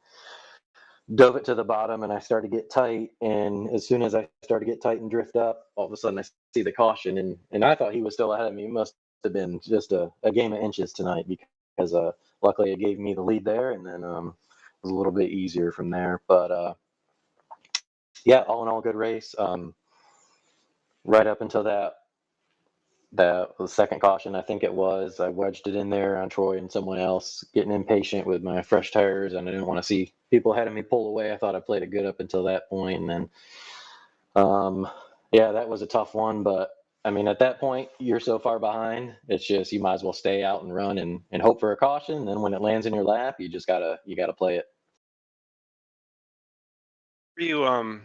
dove it to the bottom, and I started to get tight. And as soon as I started to get tight and drift up, all of a sudden I see the caution, and I thought he was still ahead of me. It must have been just a game of inches tonight because luckily it gave me the lead there, and then it was a little bit easier from there. But yeah, all in all, good race. Right up until the second caution, I think it was, I wedged it in there on Troy and someone else, getting impatient with my fresh tires, and I didn't want to see people ahead of me pull away. I thought I played it good up until that point, and then yeah, that was a tough one. But I mean, at that point, you're so far behind, it's just you might as well stay out and run and hope for a caution. And then when it lands in your lap, you just gotta play it. For you,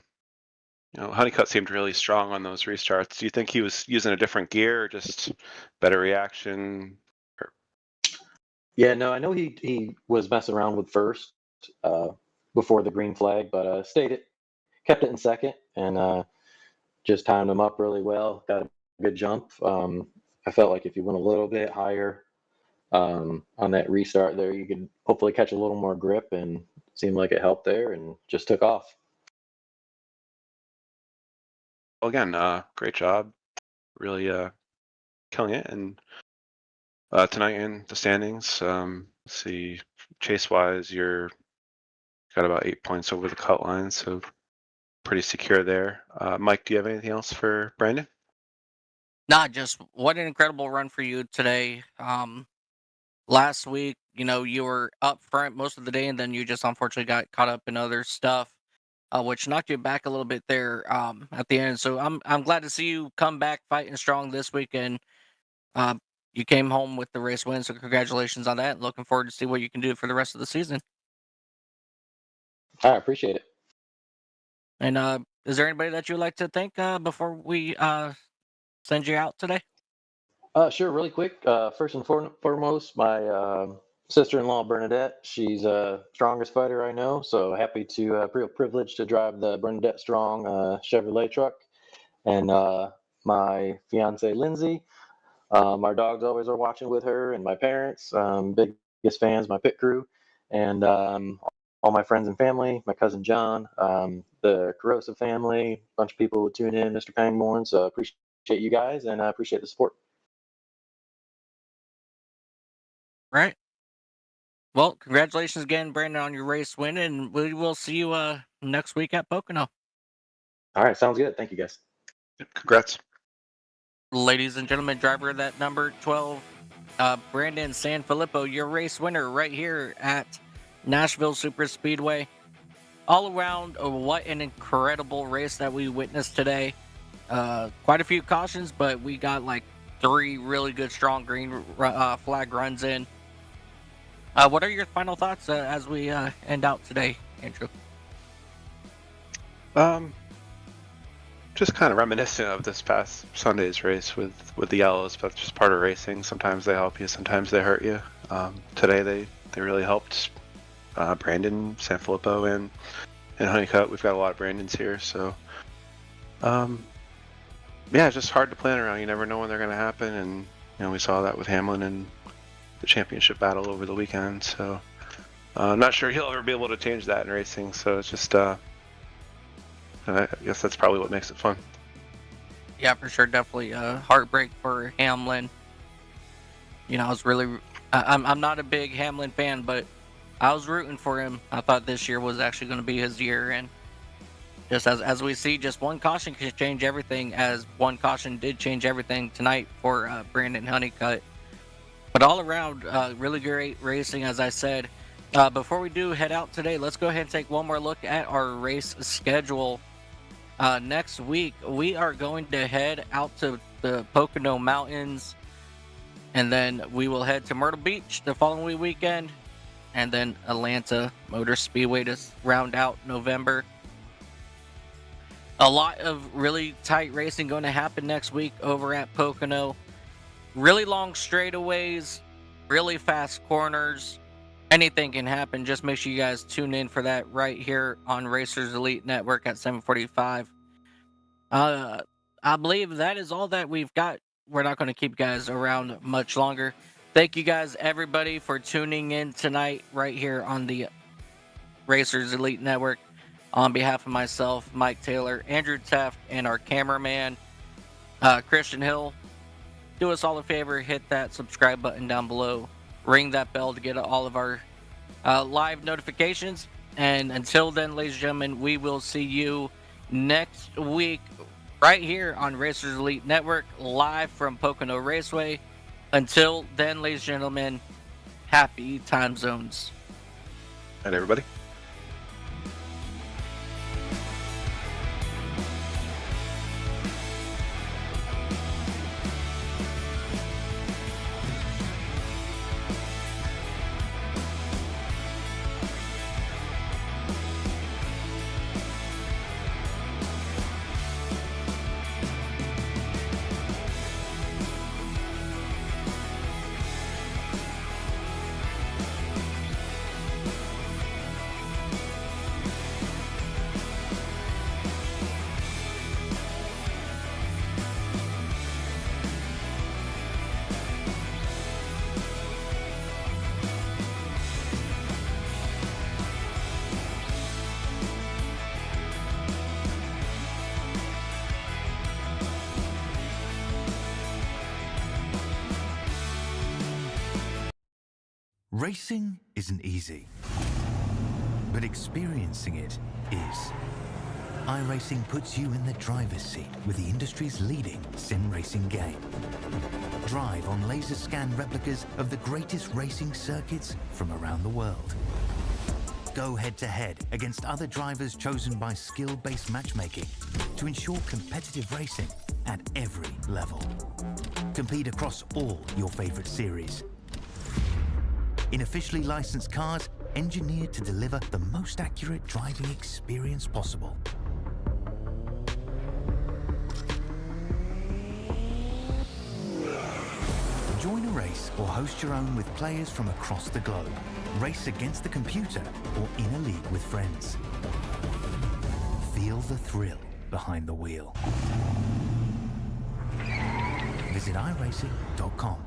Honeycutt seemed really strong on those restarts. Do you think he was using a different gear or just better reaction? Yeah, no, I know he was messing around with first before the green flag, but kept it in second, and just timed him up really well. Got a good jump. I felt like if you went a little bit higher on that restart there, you could hopefully catch a little more grip, and seemed like it helped there, and just took off. Well, again, great job, really killing it. And tonight in the standings, let's see, chase-wise, you're got about 8 points over the cut line, so pretty secure there. Mike, do you have anything else for Brandon? Nah, just what an incredible run for you today. Last week, you were up front most of the day, and then you just unfortunately got caught up in other stuff, which knocked you back a little bit there at the end. So I'm glad to see you come back fighting strong this weekend. You came home with the race win, so congratulations on that. Looking forward to see what you can do for the rest of the season. I appreciate it. And is there anybody that you would like to thank before we send you out today? Sure, really quick. First and foremost, my sister-in-law Bernadette. She's strongest fighter I know, so happy to real privileged to drive the Bernadette Strong Chevrolet truck. And my fiance Lindsay. Our dogs always are watching with her, and my parents, biggest fans, my pit crew, and all my friends and family, my cousin John, the Corrosive family, a bunch of people who tune in, Mr. Pangborn. So appreciate you guys, and I appreciate the support. Right. Well, congratulations again, Brandon, on your race win, and we will see you next week at Pocono. All right, sounds good. Thank you, guys. Congrats. Ladies and gentlemen, driver that number 12, Brandon Sanfilippo, your race winner right here at Nashville Superspeedway. All around, what an incredible race that we witnessed today. Quite a few cautions, but we got like 3 really good, strong green flag runs in. What are your final thoughts as we end out today, Andrew? Just kind of reminiscent of this past Sunday's race with the yellows, but just part of racing. Sometimes they help you, sometimes they hurt you. Today they really helped Brandon Sanfilippo and Honeycutt. We've got a lot of Brandons here, so yeah, it's just hard to plan around. You never know when they're going to happen, and we saw that with Hamlin and the championship battle over the weekend. So I'm not sure he'll ever be able to change that in racing. So it's just I guess that's probably what makes it fun. Yeah, for sure. Definitely a heartbreak for Hamlin. I was really, I'm not a big Hamlin fan, but I was rooting for him. I thought this year was actually going to be his year. And just as we see, just one caution can change everything, as one caution did change everything tonight for Brandon Honeycutt. But all around, really great racing, as I said. Before we do head out today, let's go ahead and take one more look at our race schedule. Next week, we are going to head out to the Pocono Mountains, and then we will head to Myrtle Beach the following weekend, and then Atlanta Motor Speedway to round out November. A lot of really tight racing going to happen next week over at Pocono. Really long straightaways, really fast corners. Anything can happen. Just make sure you guys tune in for that right here on Racers Elite Network at 7:45. I believe that is all that we've got. We're not going to keep you guys around much longer. Thank you guys, everybody, for tuning in tonight right here on the Racers Elite Network. On behalf of myself, Mike Taylor, Andrew Teft, and our cameraman, Christian Hill, do us all a favor, hit that subscribe button down below, ring that bell to get all of our live notifications. And until then, ladies and gentlemen, we will see you next week right here on Racers Elite Network, live from Pocono Raceway. Until then, ladies and gentlemen, happy time zones. And everybody. Racing isn't easy, but experiencing it is. iRacing puts you in the driver's seat with the industry's leading sim racing game. Drive on laser scan replicas of the greatest racing circuits from around the world. Go head-to-head against other drivers chosen by skill-based matchmaking to ensure competitive racing at every level. Compete across all your favorite series. In officially licensed cars, engineered to deliver the most accurate driving experience possible. Join a race or host your own with players from across the globe. Race against the computer or in a league with friends. Feel the thrill behind the wheel. Visit iRacing.com.